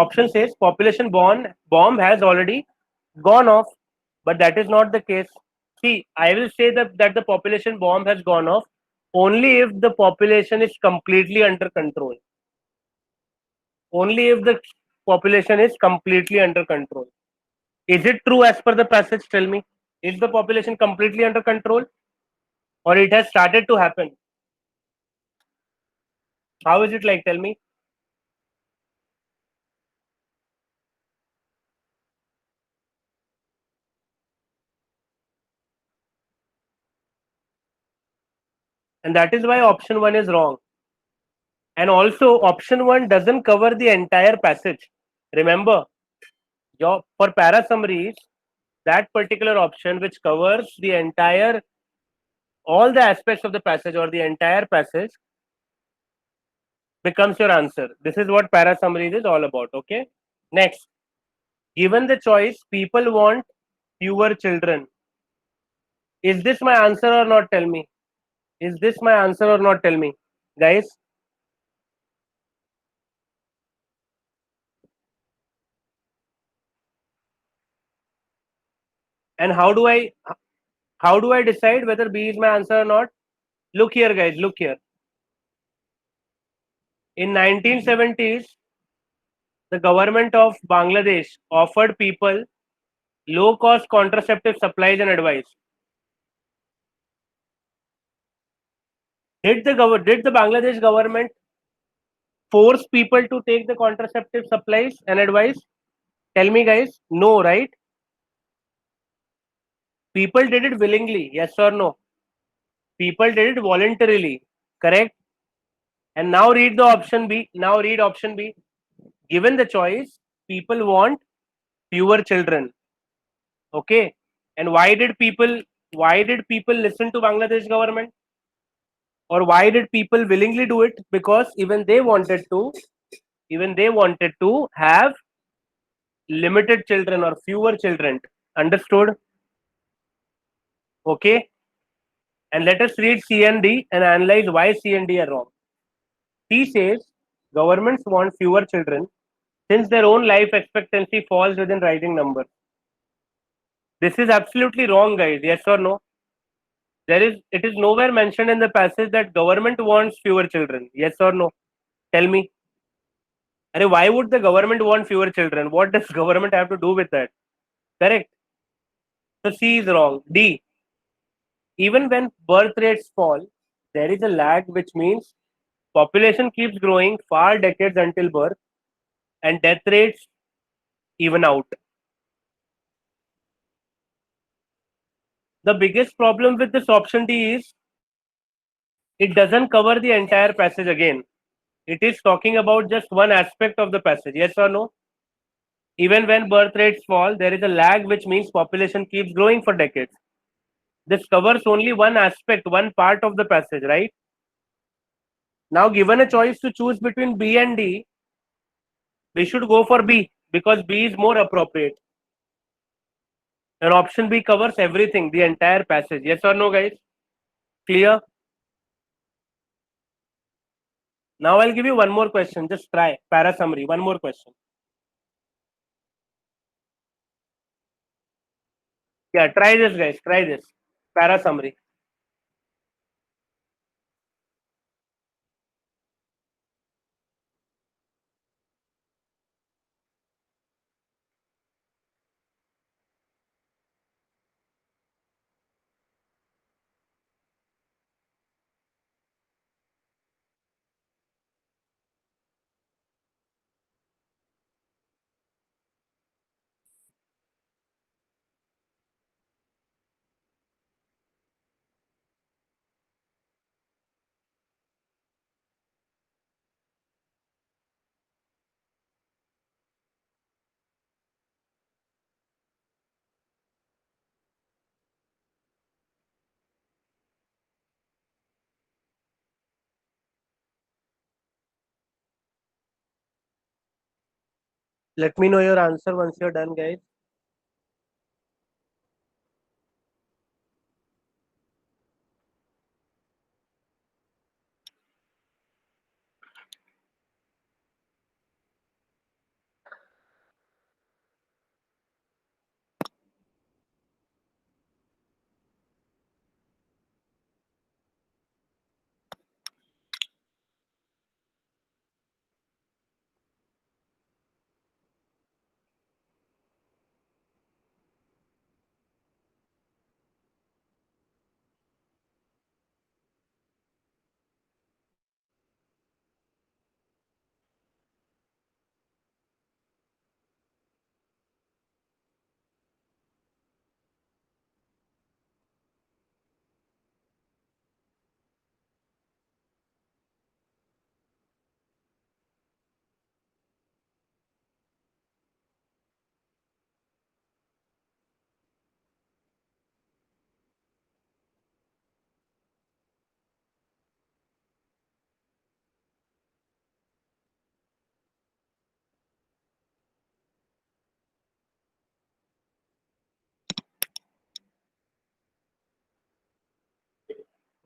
option says population bomb has already gone off, but that is not the case. See, I will say that the population bomb has gone off only if the population is completely under control. Only if the population is completely under control. Is it true as per the passage? Tell me. Is the population completely under control, or it has started to happen? How is it like? Tell me. And that is why option 1 is wrong. And also option 1 doesn't cover the entire passage. Remember, for para summaries, that particular option which covers the entire, all the aspects of the passage or the entire passage becomes your answer. This is what para summaries is all about. Okay. Next, given the choice, people want fewer children. Is this my answer or not? Tell me. Is this my answer or not? Tell me, guys. And how do I decide whether B is my answer or not? Look here, guys. Look here. In 1970s, the government of Bangladesh offered people low-cost contraceptive supplies and advice. Did the Bangladesh government force people to take the contraceptive supplies and advice? Tell me, guys. No, right? People did it willingly. Yes or no? People did it voluntarily. Correct? And now read the option B. Now read option B. Given the choice, people want fewer children. Okay. And why did people listen to Bangladesh government? Or why did people willingly do it? Because even they wanted to have limited children or fewer children. Understood? Okay. And let us read C and D and analyze why C and D are wrong. C says governments want fewer children since their own life expectancy falls within rising numbers. This is absolutely wrong, guys. Yes or no? It is nowhere mentioned in the passage that government wants fewer children. Yes or no? Tell me. Why would the government want fewer children? What does government have to do with that? Correct. So C is wrong. D. Even when birth rates fall, there is a lag, which means population keeps growing far decades until birth, and death rates even out. The biggest problem with this option D is it doesn't cover the entire passage again. It is talking about just one aspect of the passage. Yes or no? Even when birth rates fall, there is a lag, which means population keeps growing for decades. This covers only one aspect, one part of the passage, right? Now, given a choice to choose between B and D, we should go for B because B is more appropriate. And option B covers everything, the entire passage. Yes or no, guys? Clear? Now I'll give you one more question. Just try para summary. One more question. Yeah, try this, guys. Try this. Para summary. Let me know your answer once you're done, guys.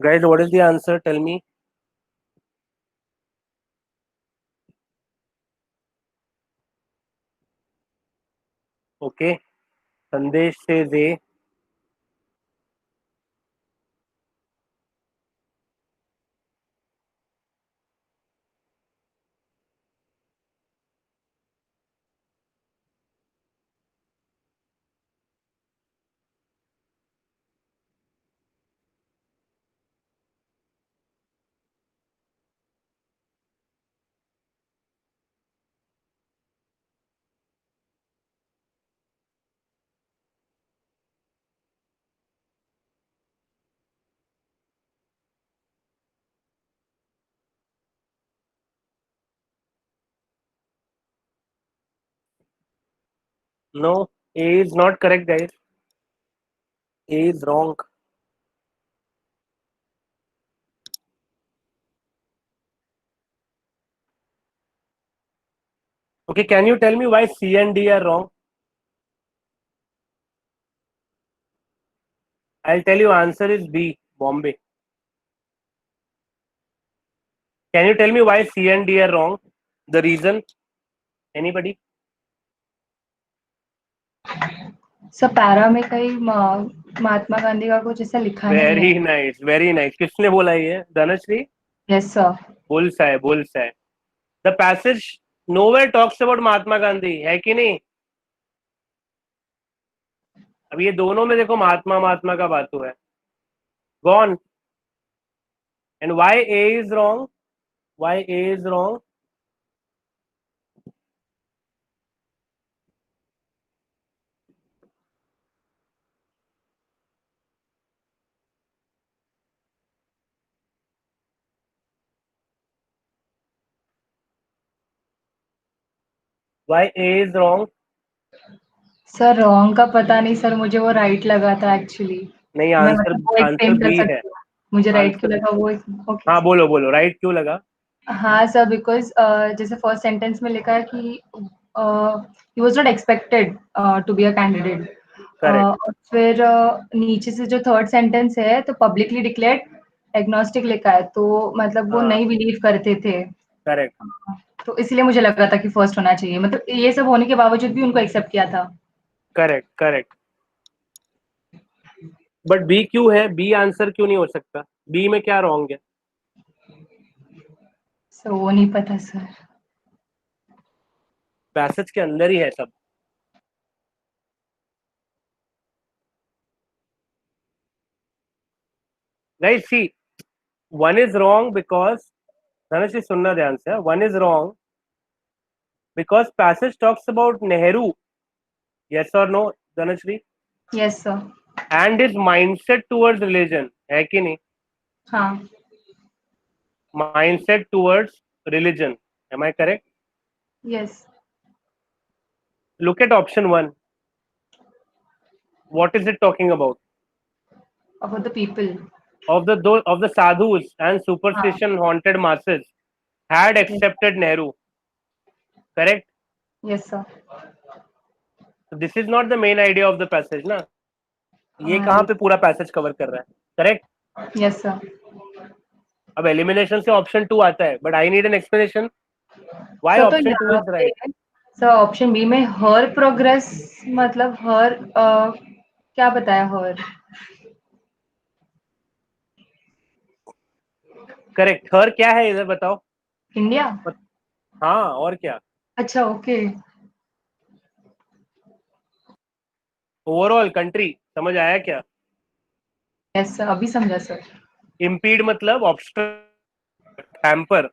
Guys, what is the answer? Tell me. Okay. Sandesh says A. No, A is not correct, guys. A is wrong. Okay, can you tell me why C and D are wrong? I'll tell you answer is B, Bombay. Can you tell me why C and D are wrong? The reason? Anybody? Sir para में कहीं महात्मा गांधी का कुछ ऐसा लिखा नहीं Very है. nice, very nice. किसने बोला ये? Dhanashree? Yes sir. बुलसाय, बुलसाय. The passage nowhere talks about Mahatma Gandhi, है कि नहीं? अब ये दोनों में देखो महात्मा महात्मा का बात हुआ है. Gone. And why A is wrong? Why A is wrong? Why A is wrong? Sir wrong का पता नहीं सर, मुझे वो राइट लगा था एक्चुअली. नहीं, मैं आंसर मतलब वो आंसर एक्सप्लेन कर बी है. सकती हूँ. मुझे राइट Answer- क्यों लगा वो. ओके. हाँ बोलो बोलो, राइट क्यों लगा? हाँ सर, बिकॉज जैसे फर्स्ट सेंटेंस में लिखा है कि he was not expected to be a candidate. Correct. और फिर नीचे से जो थर्ड सेंटेंस है तो पब्लिकली डिक्लेयर्ड एग्नोस्टिक लिखा है, तो मतलब वो हाँ. नहीं बिलीव करते थे. Correct. तो इसलिए मुझे लगा था कि फर्स्ट होना चाहिए, मतलब ये सब होने के बावजूद भी उनको एक्सेप्ट किया था. Correct. Correct. बट बी क्यों है? बी आंसर क्यों नहीं हो सकता? बी में क्या रॉन्ग है? सो वो नहीं पता सर. पैसेज के अंदर ही है सब. Right, see one is wrong because, Dhanashree सुनना ध्यान से, one is wrong because passage talks about Nehru. Yes और no Dhanashree? Yes sir. And his mindset towards religion, है कि नहीं? हाँ. Mindset towards religion, am I correct? Yes. Look at option 1. What is it talking about? About the people. Of the sadhus and superstition haunted masses had accepted Nehru. Correct? Yes sir. So this is not the main idea of the passage, ना? ये कहाँ पे पूरा passage cover कर रहा है? Correct? Yes sir. अब elimination से ऑप्शन 2 आता है, but I need an explanation why sir तो ऑप्शन 2 यहाँ इज राइट. पे सर ऑप्शन बी में हर प्रोग्रेस, मतलब हर क्या बताया हर. करेक्ट. हर क्या है इधर बताओ? इंडिया. हाँ, और क्या? अच्छा ओके. Overall country. समझ आया क्या? यस सर, अभी समझा सर. इम्पीड मतलब ऑब्स्ट्रक्ट, हैम्पर,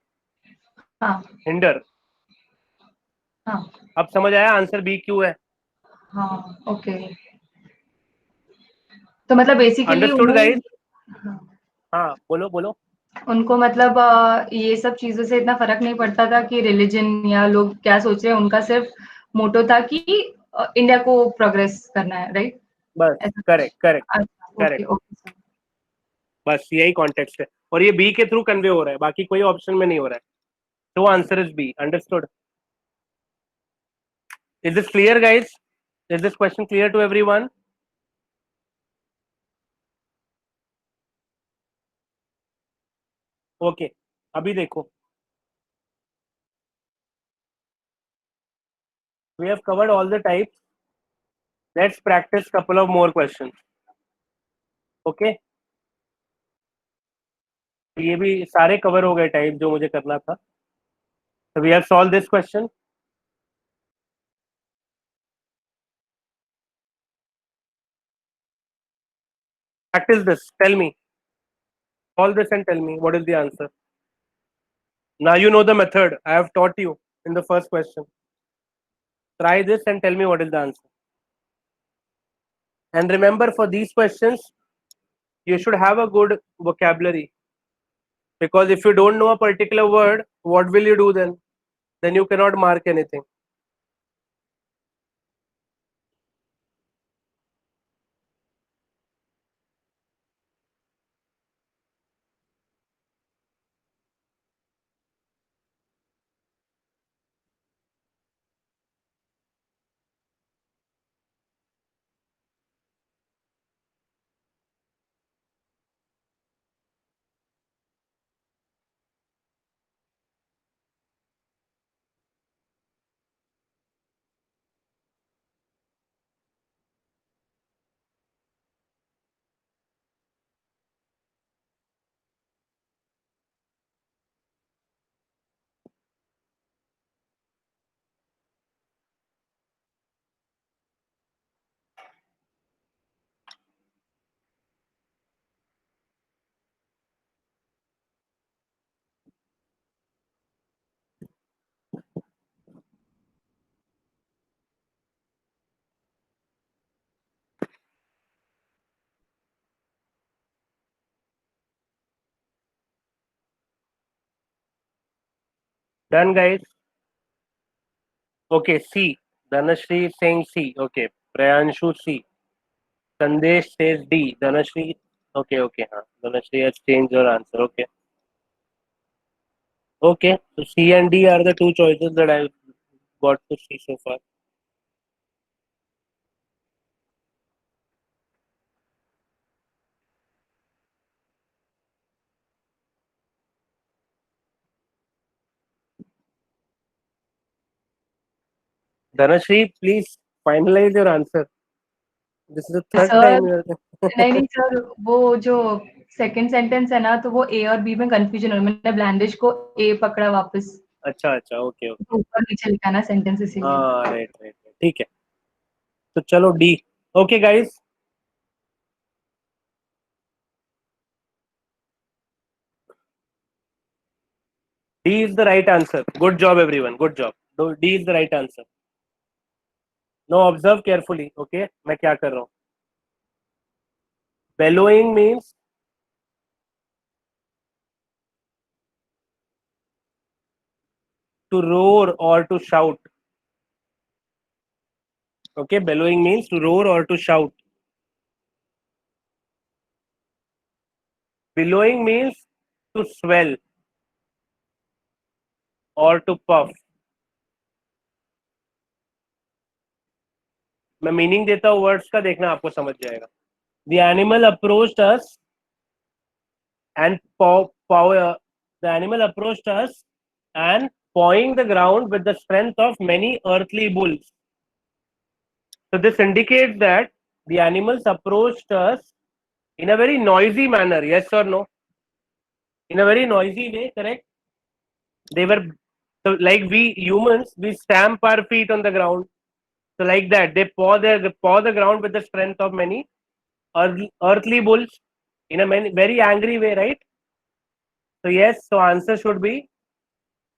हाँ. हिंडर. हाँ. अब समझ आया आंसर बी क्यों है? हाँ ओके. तो मतलब बेसिकली अंडरस्टूड गाइस? हाँ बोलो बोलो. उनको मतलब ये सब चीजों से इतना फर्क नहीं पड़ता था कि रिलीजन या लोग क्या सोच रहे हैं, उनका सिर्फ मोटो था कि इंडिया को प्रोग्रेस करना है. राइट. बस. Correct correct okay correct. Okay sir. बस यही कॉन्टेक्स्ट है, और ये बी के थ्रू कन्वे हो रहा है, बाकी कोई ऑप्शन में नहीं हो रहा है. तो answer is B. Understood? Is this clear guys? Is this question clear to everyone? Okay, अभी देखो, we have covered all the types. Let's practice couple of more questions. Okay, ये भी सारे कवर हो गए टाइप जो मुझे करना था. So we have solved this question. Practice this. Tell me. Solve this and tell me what is the answer. Now you know the method. I have taught you in the first question. Try this and tell me what is the answer. And remember, for these questions, you should have a good vocabulary. Because if you don't know a particular word, what will you do then? Then you cannot mark anything. Done, guys. Okay, C. Dhanashri is saying C. Okay. Prayanshu C. Sandesh says D. Dhanashri. Okay, okay. Huh. Dhanashri has changed her answer. Okay. Okay. So C and D are the two choices that I've got to see so far. Dhanashri, please finalize your answer. This is the third sir time you're. नहीं नहीं sir, वो जो second sentence है ना, तो वो ए और B में कंफ्यूजन हो, मैंने ब्लैंडिश को ए पकड़ा वापस, अच्छा अच्छा, ओके ओके. तो ऊपर नीचे लिखा ना सेंटेंस, इसीलिए. हाँ, राइट राइट, ठीक है. तो चलो D. Okay guys, D is the right answer. Good job, everyone. Good job. D is the right answer. Now observe carefully. Okay, मैं क्या कर रहा हूँ? Bellowing means to roar or to shout. Okay, bellowing means to roar or to shout. Billowing means to swell or to puff. मैं meaning देता हूँ words का, देखना आपको समझ जाएगा. The animal approached us and the animal approached us and pawing the ground with the strength of many earthly bulls. So this indicates that the animals approached us in a very noisy manner. Yes or no? In a very noisy way, correct? They were, so like we humans, we stamp our feet on the ground. So like that, they paw the ground with the strength of many earthly bulls in a very angry way, right? So yes, so answer should be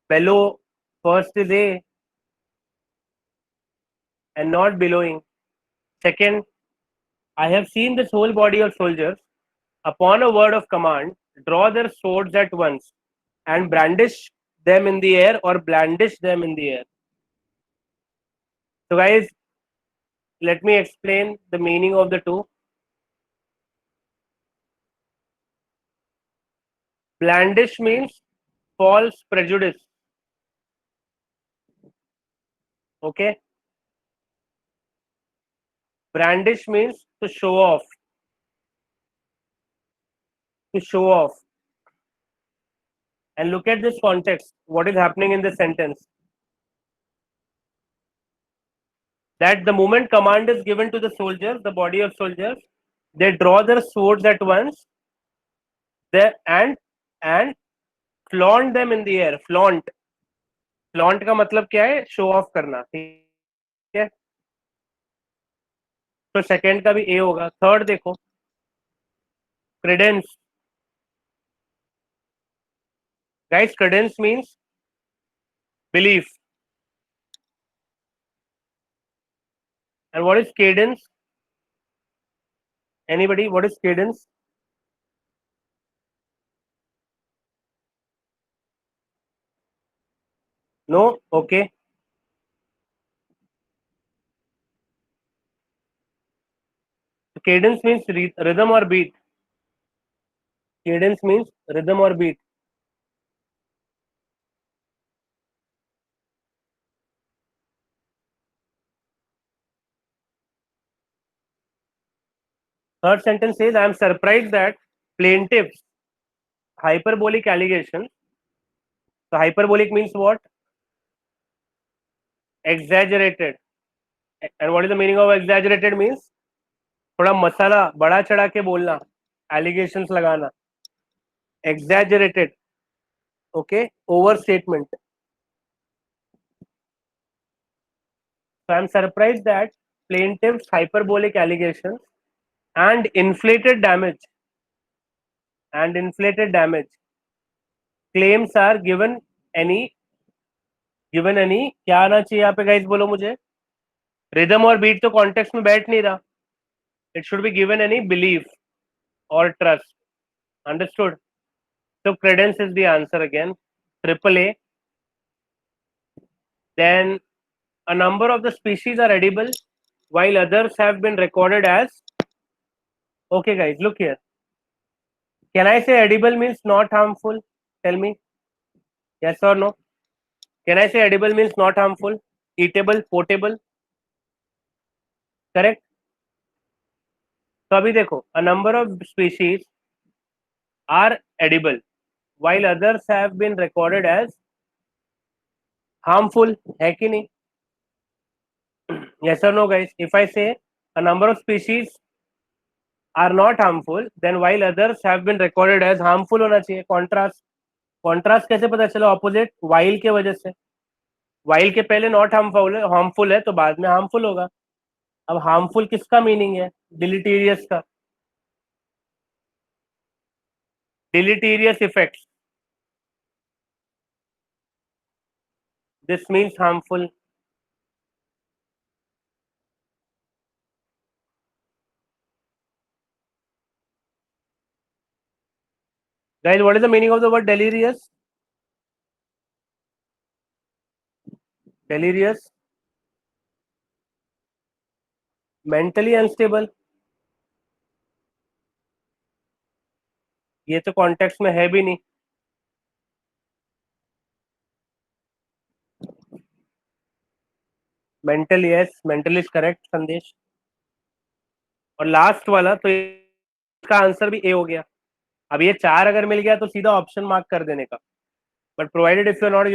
bellow. First is A and not billowing. Second, I have seen this whole body of soldiers, upon a word of command, draw their swords at once and brandish them in the air or blandish them in the air. So guys, let me explain the meaning of the two. Blandish means false prejudice. Okay. Brandish means to show off. To show off. And look at this context. What is happening in this sentence? That the moment command is given to the soldiers, the body of soldiers, they draw their swords at once, and flaunt them in the air. Flaunt का मतलब क्या है? Show off करना. ठीक है, तो second का भी ए होगा. थर्ड देखो, Credence. Guys, Credence means belief. And what is cadence? Anybody, what is cadence? No? Okay. Cadence means rhythm or beat. Cadence means rhythm or beat. Third sentence says, I am surprised that plaintiffs' hyperbolic allegations. So hyperbolic means what? Exaggerated. And what is the meaning of exaggerated means? थोड़ा मसाला बड़ा चढ़ा के बोलना, allegations लगाना. Exaggerated. Okay, overstatement. So I am surprised that plaintiffs' hyperbolic allegations and inflated damage claims are given any क्या आना चाहिए यहाँ पे गाइस, बोलो मुझे. रिदम और बीट तो कॉन्टेक्स्ट में बैठ नहीं रहा. It should be given any belief और trust. Understood? So credence is the answer again. Triple A. then a number of the species are edible while others have been recorded as, okay guys, look here, can I say edible means not harmful? Tell me, yes or no? Can I say edible means not harmful, eatable, potable? Correct. तो अभी देखो, a number of species are edible while others have been recorded as harmful, है कि नहीं? Yes or no guys? If I say a number of species are not harmful, then while others have been recorded as harmful होना चाहिए. Contrast कैसे पता चला? Opposite while के वजह से. While के पहले not harmful है तो बाद में harmful होगा. अब harmful किसका मीनिंग है? Deleterious का. Deleterious effects. This means harmful. Guys, what is the meaning of the word delirious? Delirious. Mentally unstable. ये तो कॉन्टेक्स्ट में है भी नहीं. Mental, yes, mental is correct संदेश. और लास्ट वाला तो इसका आंसर भी ए हो गया. अब ये 4 अगर मिल गया तो सीधा ऑप्शन मार्क कर देने का, but provided if you are not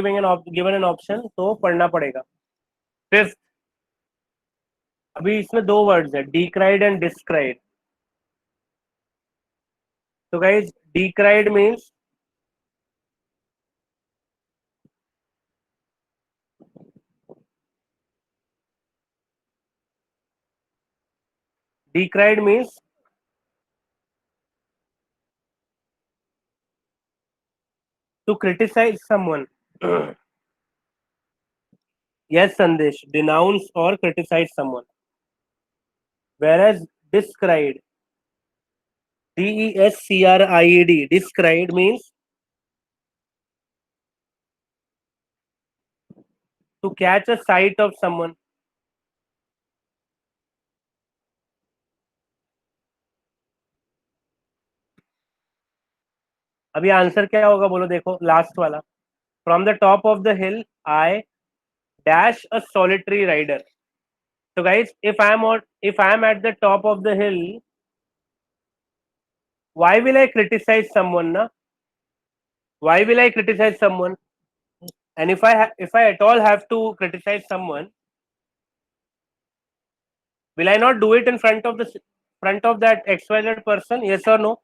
given an option तो पढ़ना पड़ेगा. फिफ्थ, अभी इसमें 2 वर्ड्स है, डिक्राइड एंड डिस्क्राइड. तो guys, decried means decried means to criticize someone. Yes Sandesh, denounce or criticize someone. Whereas descried, DESCRIED, descried means to catch a sight of someone. अभी answer क्या होगा बोलो, देखो लास्ट वाला. From the top of the hill I dash a solitary rider. So guys, if I am at the top of the hill, why will I criticize someone? Na? Why will I criticize someone? And if I at all have to criticize someone, will I not do it in front of that XYZ person? Yes or no?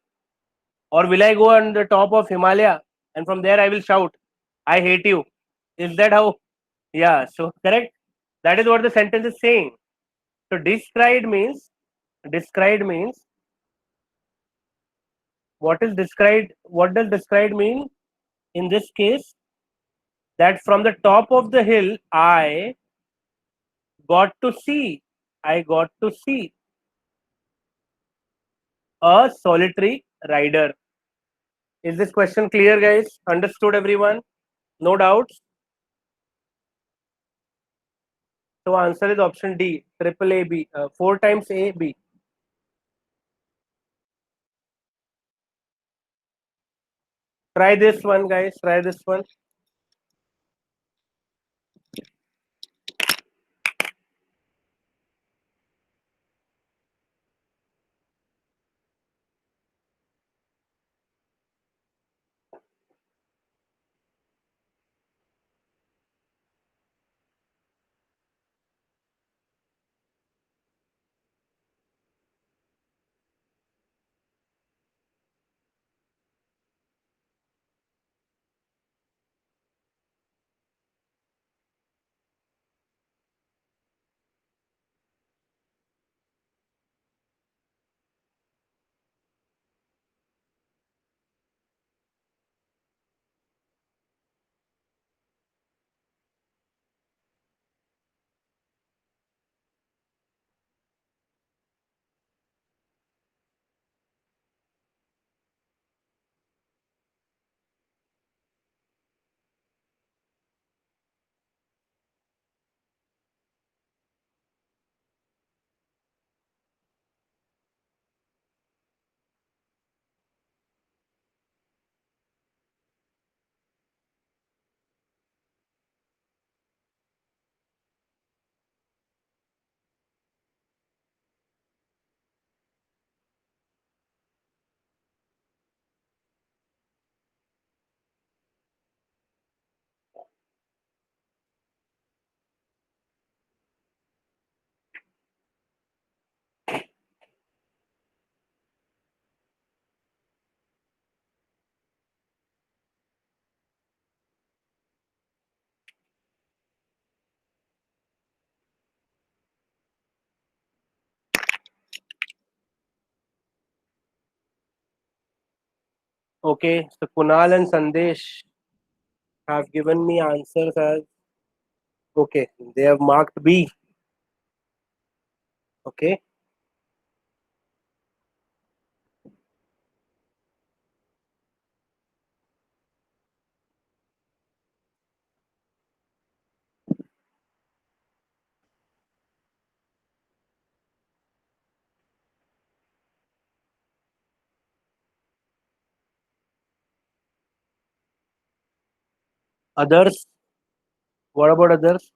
Or will I go on the top of Himalaya and from there I will shout, I hate you? Is that how? Yeah, so correct. That is what the sentence is saying. So described means what is described? What does described mean? In this case, that from the top of the hill I got to see a solitary rider. Is this question clear, guys? Understood, everyone? No doubts? So answer is option D, triple A B, 4 times A B. Try this one, guys. Try this one. Okay, so Kunal and Sandesh have given me answers as okay. They have marked B. Okay. Others. What about others?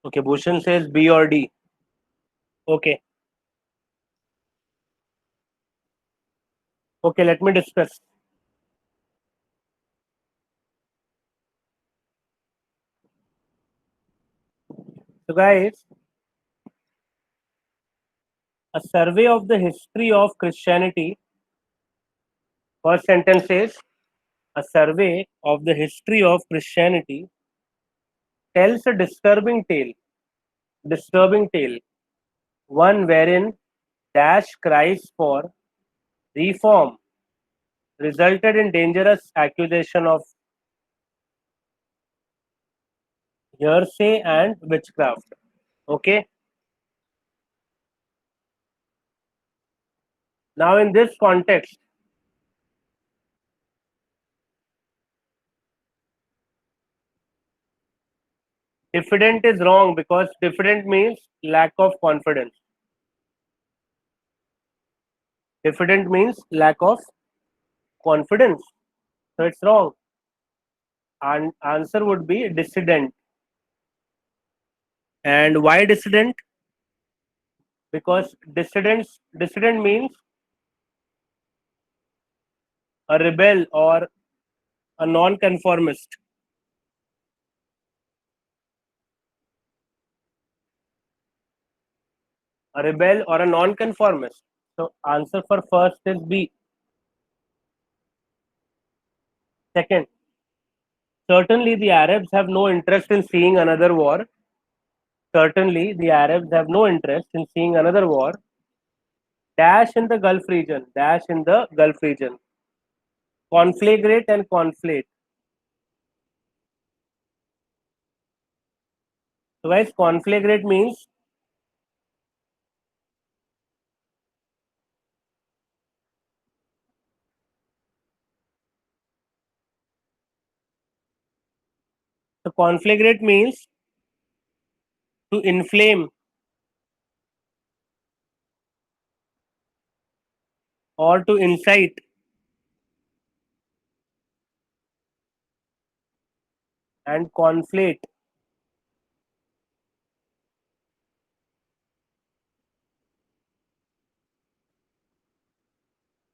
Okay, Bhushan says B or D. Okay. Okay, let me discuss. So, guys, a survey of the history of Christianity. First sentence says a survey of the history of Christianity tells a disturbing tale. Disturbing tale. One wherein dash cries for reform resulted in dangerous accusation of heresy and witchcraft. Okay. Now, in this context, diffident is wrong because diffident means lack of confidence. Diffident means lack of confidence. So it's wrong. And answer would be dissident. And why dissident? Because dissident means a rebel or a non-conformist. A rebel or a non-conformist. So answer for first is B. Second, certainly the Arabs have no interest in seeing another war. Certainly the Arabs have no interest in seeing another war. Dash in the Gulf region. Dash in the Gulf region. Conflagrate and conflate. So guys, conflagrate means so conflagrate means to inflame or to incite. And conflate.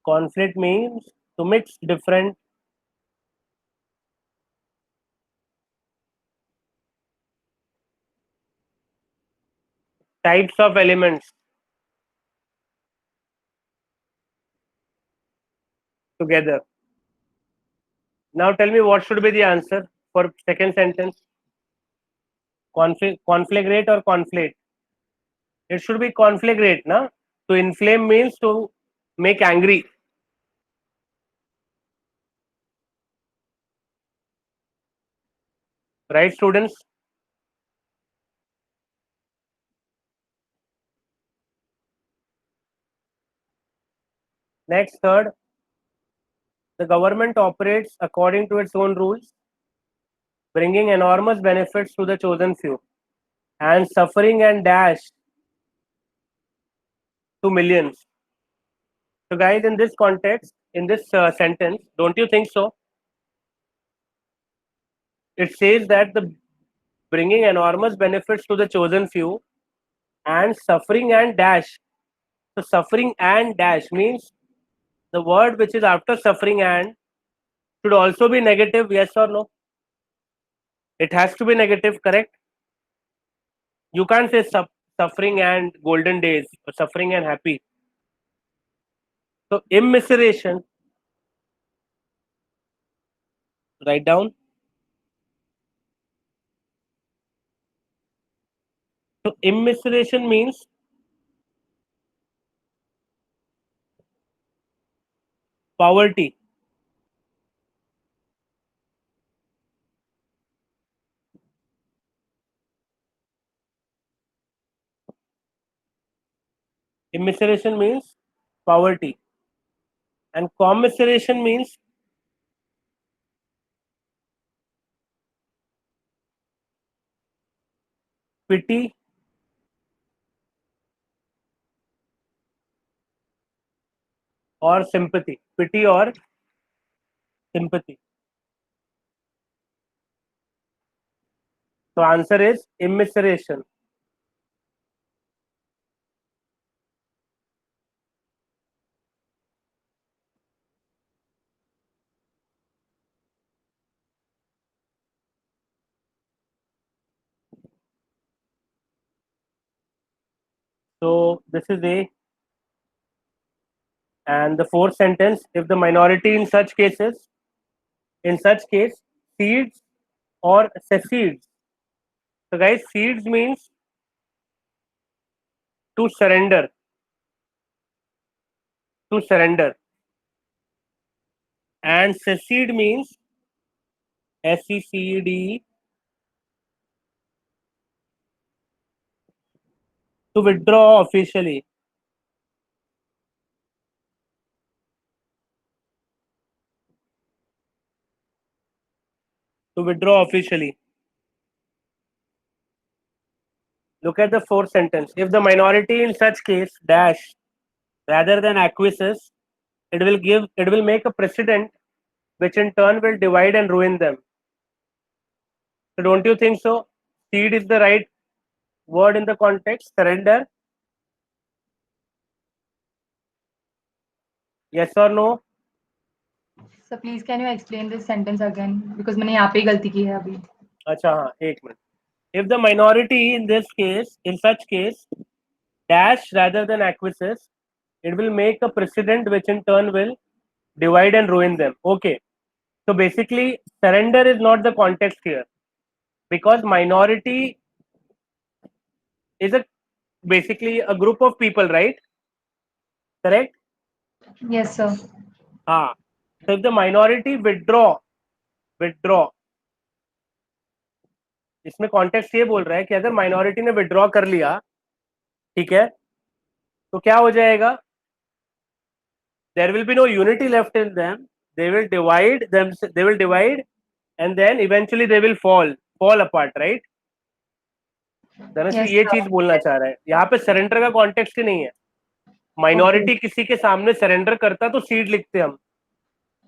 Conflate means to mix different types of elements together. Now tell me what should be the answer for second sentence. Conflagrate or conflate? It should be conflagrate, na? To inflame means to make angry. Right, students? Next, third, the government operates according to its own rules, bringing enormous benefits to the chosen few and suffering and dash to millions. So, guys, in this context, in this sentence, don't you think so? It says that the bringing enormous benefits to the chosen few and suffering and dash. So, suffering and dash means the word which is after suffering and should also be negative, yes or no? It has to be negative, correct? You can't say suffering and golden days or suffering and happy. So immiseration, write down. So immiseration means poverty. Immiseration means poverty. And commiseration means pity or sympathy. Pity or sympathy. So answer is immiseration. So this is A. And the fourth sentence, if the minority in such case, seeds or secedes. So guys, seeds means to surrender. To surrender. And secede means SECED, to withdraw officially. To withdraw officially. Look at the fourth sentence. If the minority in such case dash rather than acquiesces, it will make a precedent which in turn will divide and ruin them. So don't you think so? Cede is the right word in the context. Surrender. Yes or no? So please can you explain this sentence again, because मैंने यहाँ पे ही गलती की है अभी. अच्छा हाँ, एक minute. If the minority in such case dash rather than acquiesces, it will make a precedent which in turn will divide and ruin them. Okay. So basically, surrender is not the context here, because minority is basically a group of people, right? Correct? Yes sir. हाँ. So if the minority withdraw, इसमें context ये बोल रहा है कि अगर minority ने withdraw कर लिया, ठीक है, तो क्या हो जाएगा? There will be no unity left in them. They will divide and then eventually they will fall apart, right? Dhanashree Yes, ये sir. चीज बोलना चाह रहा है. यहाँ पे सरेंडर का कॉन्टेक्स्ट ही नहीं है. माइनॉरिटी किसी के सामने सरेंडर करता तो सीड लिखते हम.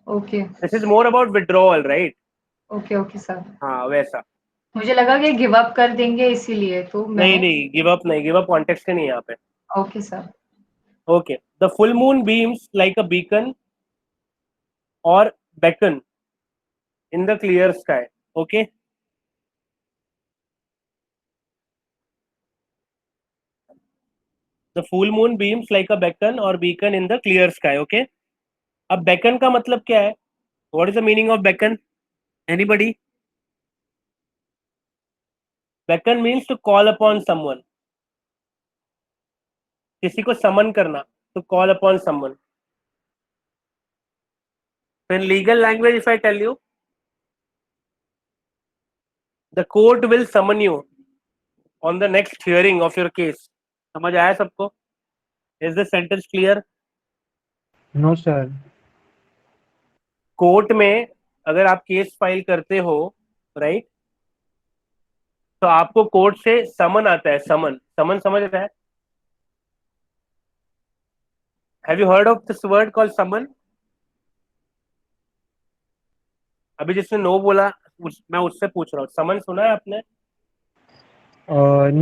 Okay. This is more about withdrawal, right? Okay sir. हाँ वैसा. मुझे लगा कि गिव अप कर देंगे इसीलिए तो नहीं, गिव अप कॉन्टेक्स्ट ही नहीं है यहाँ पे. Okay sir. Okay. The full moon beams like a beacon or beacon in the clear sky. Okay. The full moon beams like a beacon or beacon in the clear sky. Okay. अब beacon का मतलब क्या है? What is the meaning of beacon? Anybody? Beacon means to call upon someone. किसी को summon करना. To call upon someone. So in legal language, if I tell you, the court will summon you on the next hearing of your case. समझ आया सबको? Is the sentence clear? No, sir. Court में अगर आप case file करते हो, right, तो आपको कोर्ट से समन आता है. समन समझ रहा है? Have you heard of this word called summon? अभी जिसने नो बोला मैं उससे पूछ रहा हूँ, समन सुना है आपने?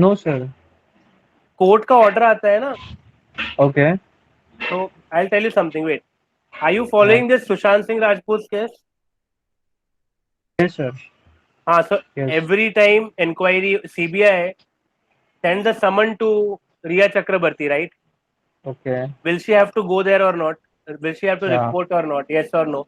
No, sir. कोर्ट का ऑर्डर आता है ना. Okay. तो I will tell you something. Wait, are you following this Sushant Singh Rajput case? Yes, sir. So Yes. every time inquiry CBI send the summon to Riya Chakrabarti, right? Okay. Will she have to go there or not? Will she have to Yeah. report or not? Yes or no?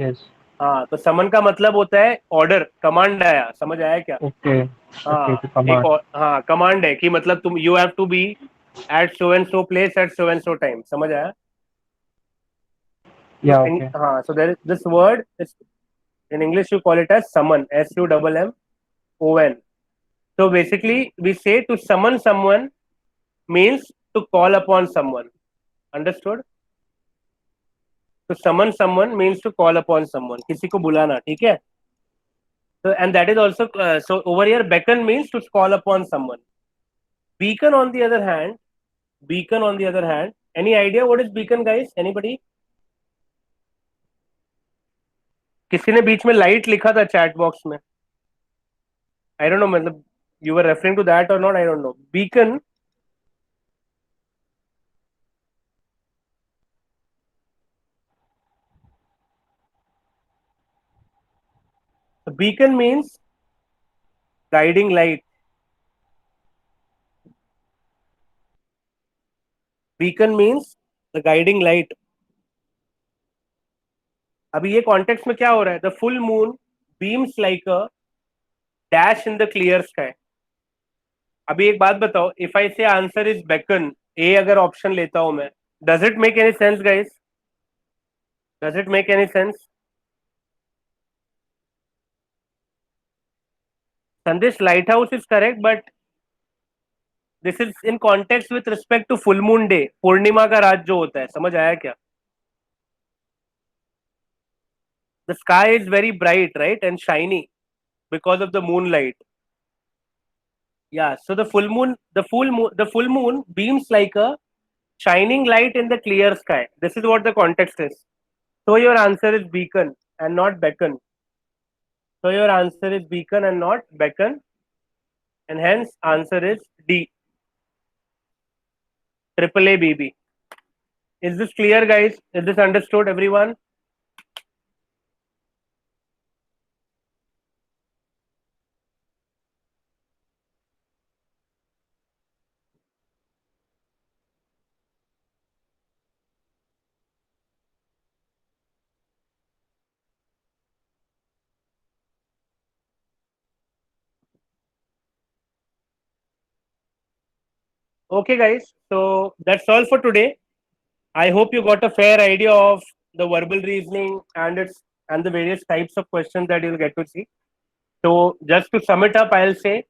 Yes. हाँ, तो समन का मतलब होता है order, command आया, समझ आया क्या? Okay. हाँ, Okay. तो command. हाँ कमांड है कि मतलब तुम you have to be at so and so place at so and so time, समझ आया? Yeah. So Okay. हाँ, so there is this word is in English you call it as summon, SUMMON. So basically we say to summon someone means to call upon someone. Understood? To summon someone means to call upon someone. किसी को बुलाना, ठीक है? So and that is also so over here beckon means to call upon someone. Beacon on the other hand, any idea what is beacon, guys? Anybody? किसी ने बीच में light लिखा था चैट बॉक्स में. I don't know, मतलब you were referring to that or not? I don't know. Beacon. The beacon means guiding light. Beacon means the guiding light. अभी ये context में क्या हो रहा है? The full moon beams like a dash in the clear sky. अभी एक बात बताओ, if I say answer is beacon, A अगर ऑप्शन लेता हूं मैं, does it make any sense, guys? Does it make any sense? Sandesh, lighthouse is correct, but this is in context with respect to full moon day. पूर्णिमा का रात जो होता है, समझ आया क्या? The sky is very bright, right, and shiny because of the moonlight. Yeah, so the full moon beams like a shining light in the clear sky. This is what the context is. So your answer is beacon and not beacon. So your answer is beacon and not beacon, and hence answer is D. Triple A BB. Is this clear, guys? Is this understood, everyone? Okay, guys. So that's all for today. I hope you got a fair idea of the verbal reasoning and the various types of questions that you'll get to see. So just to sum it up, I'll say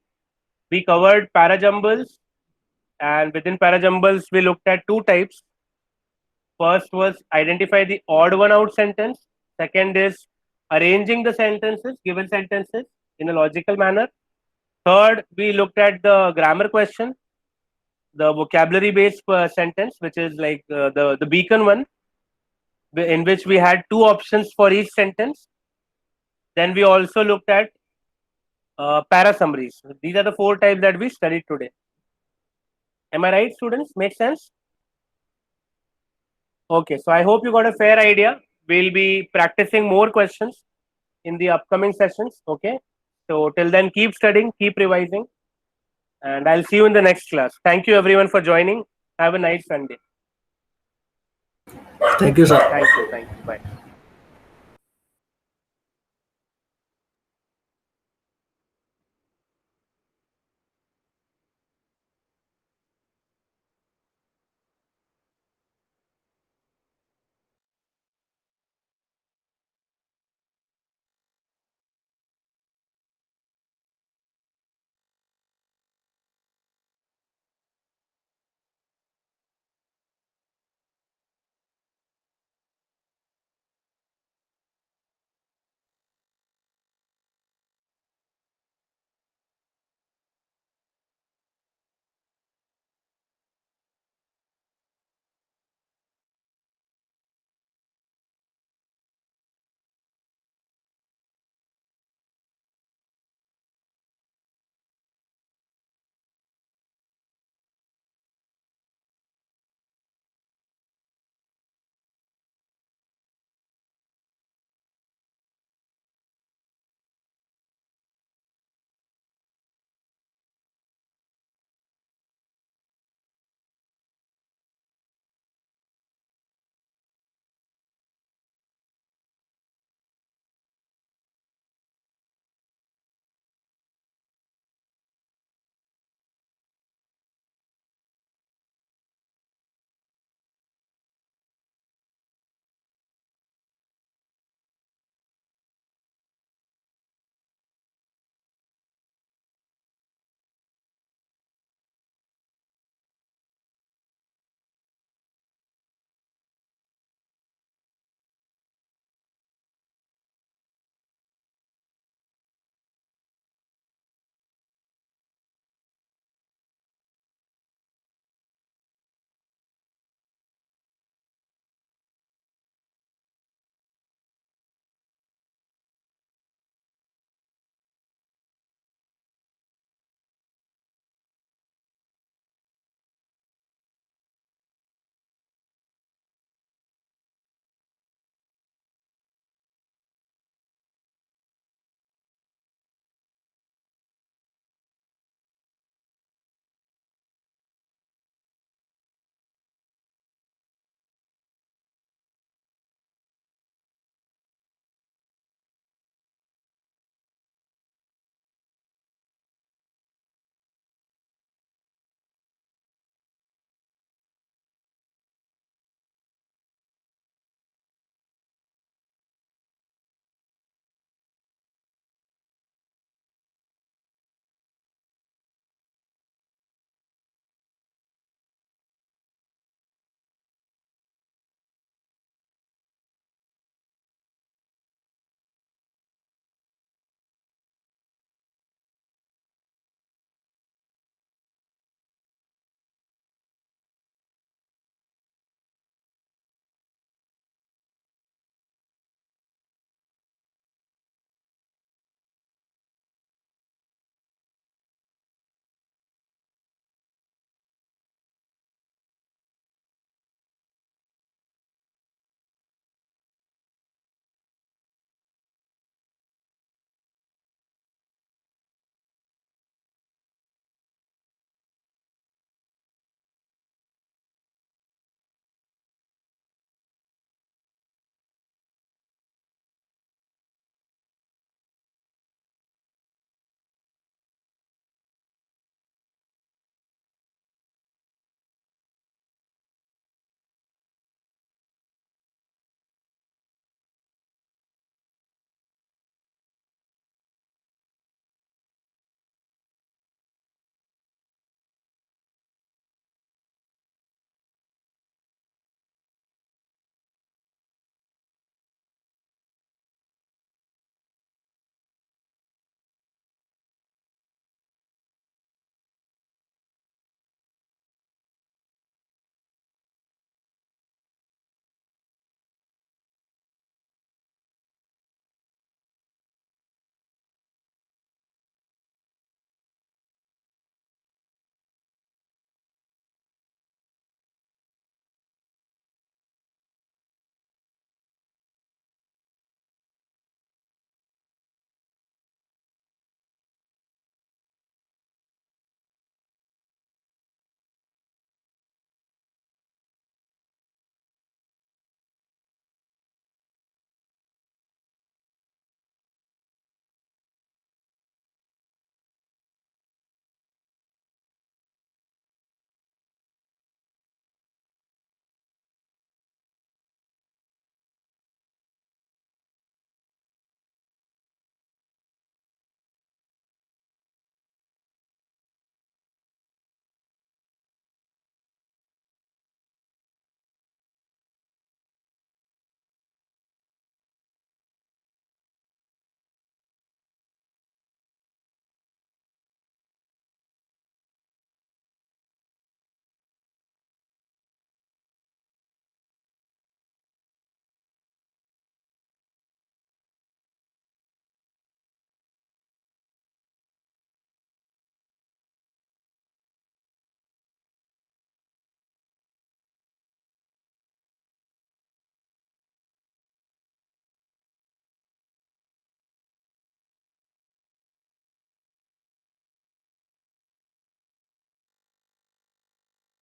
we covered parajumbles, and within parajumbles we looked at two types. First was identify the odd one out sentence. Second is arranging the sentences, given sentences in a logical manner. Third, we looked at the grammar question, the vocabulary based sentence, which is like the beacon one, in which we had two options for each sentence. Then we also looked at para summaries. These are the four types that we studied today. Am I right, students? Make sense? Okay, so I hope you got a fair idea. We'll be practicing more questions in the upcoming sessions. Okay, so till then, keep studying, keep revising, and I'll see you in the next class. Thank you, everyone, for joining. Have a nice Sunday. Thank you, sir. Thank you. Bye.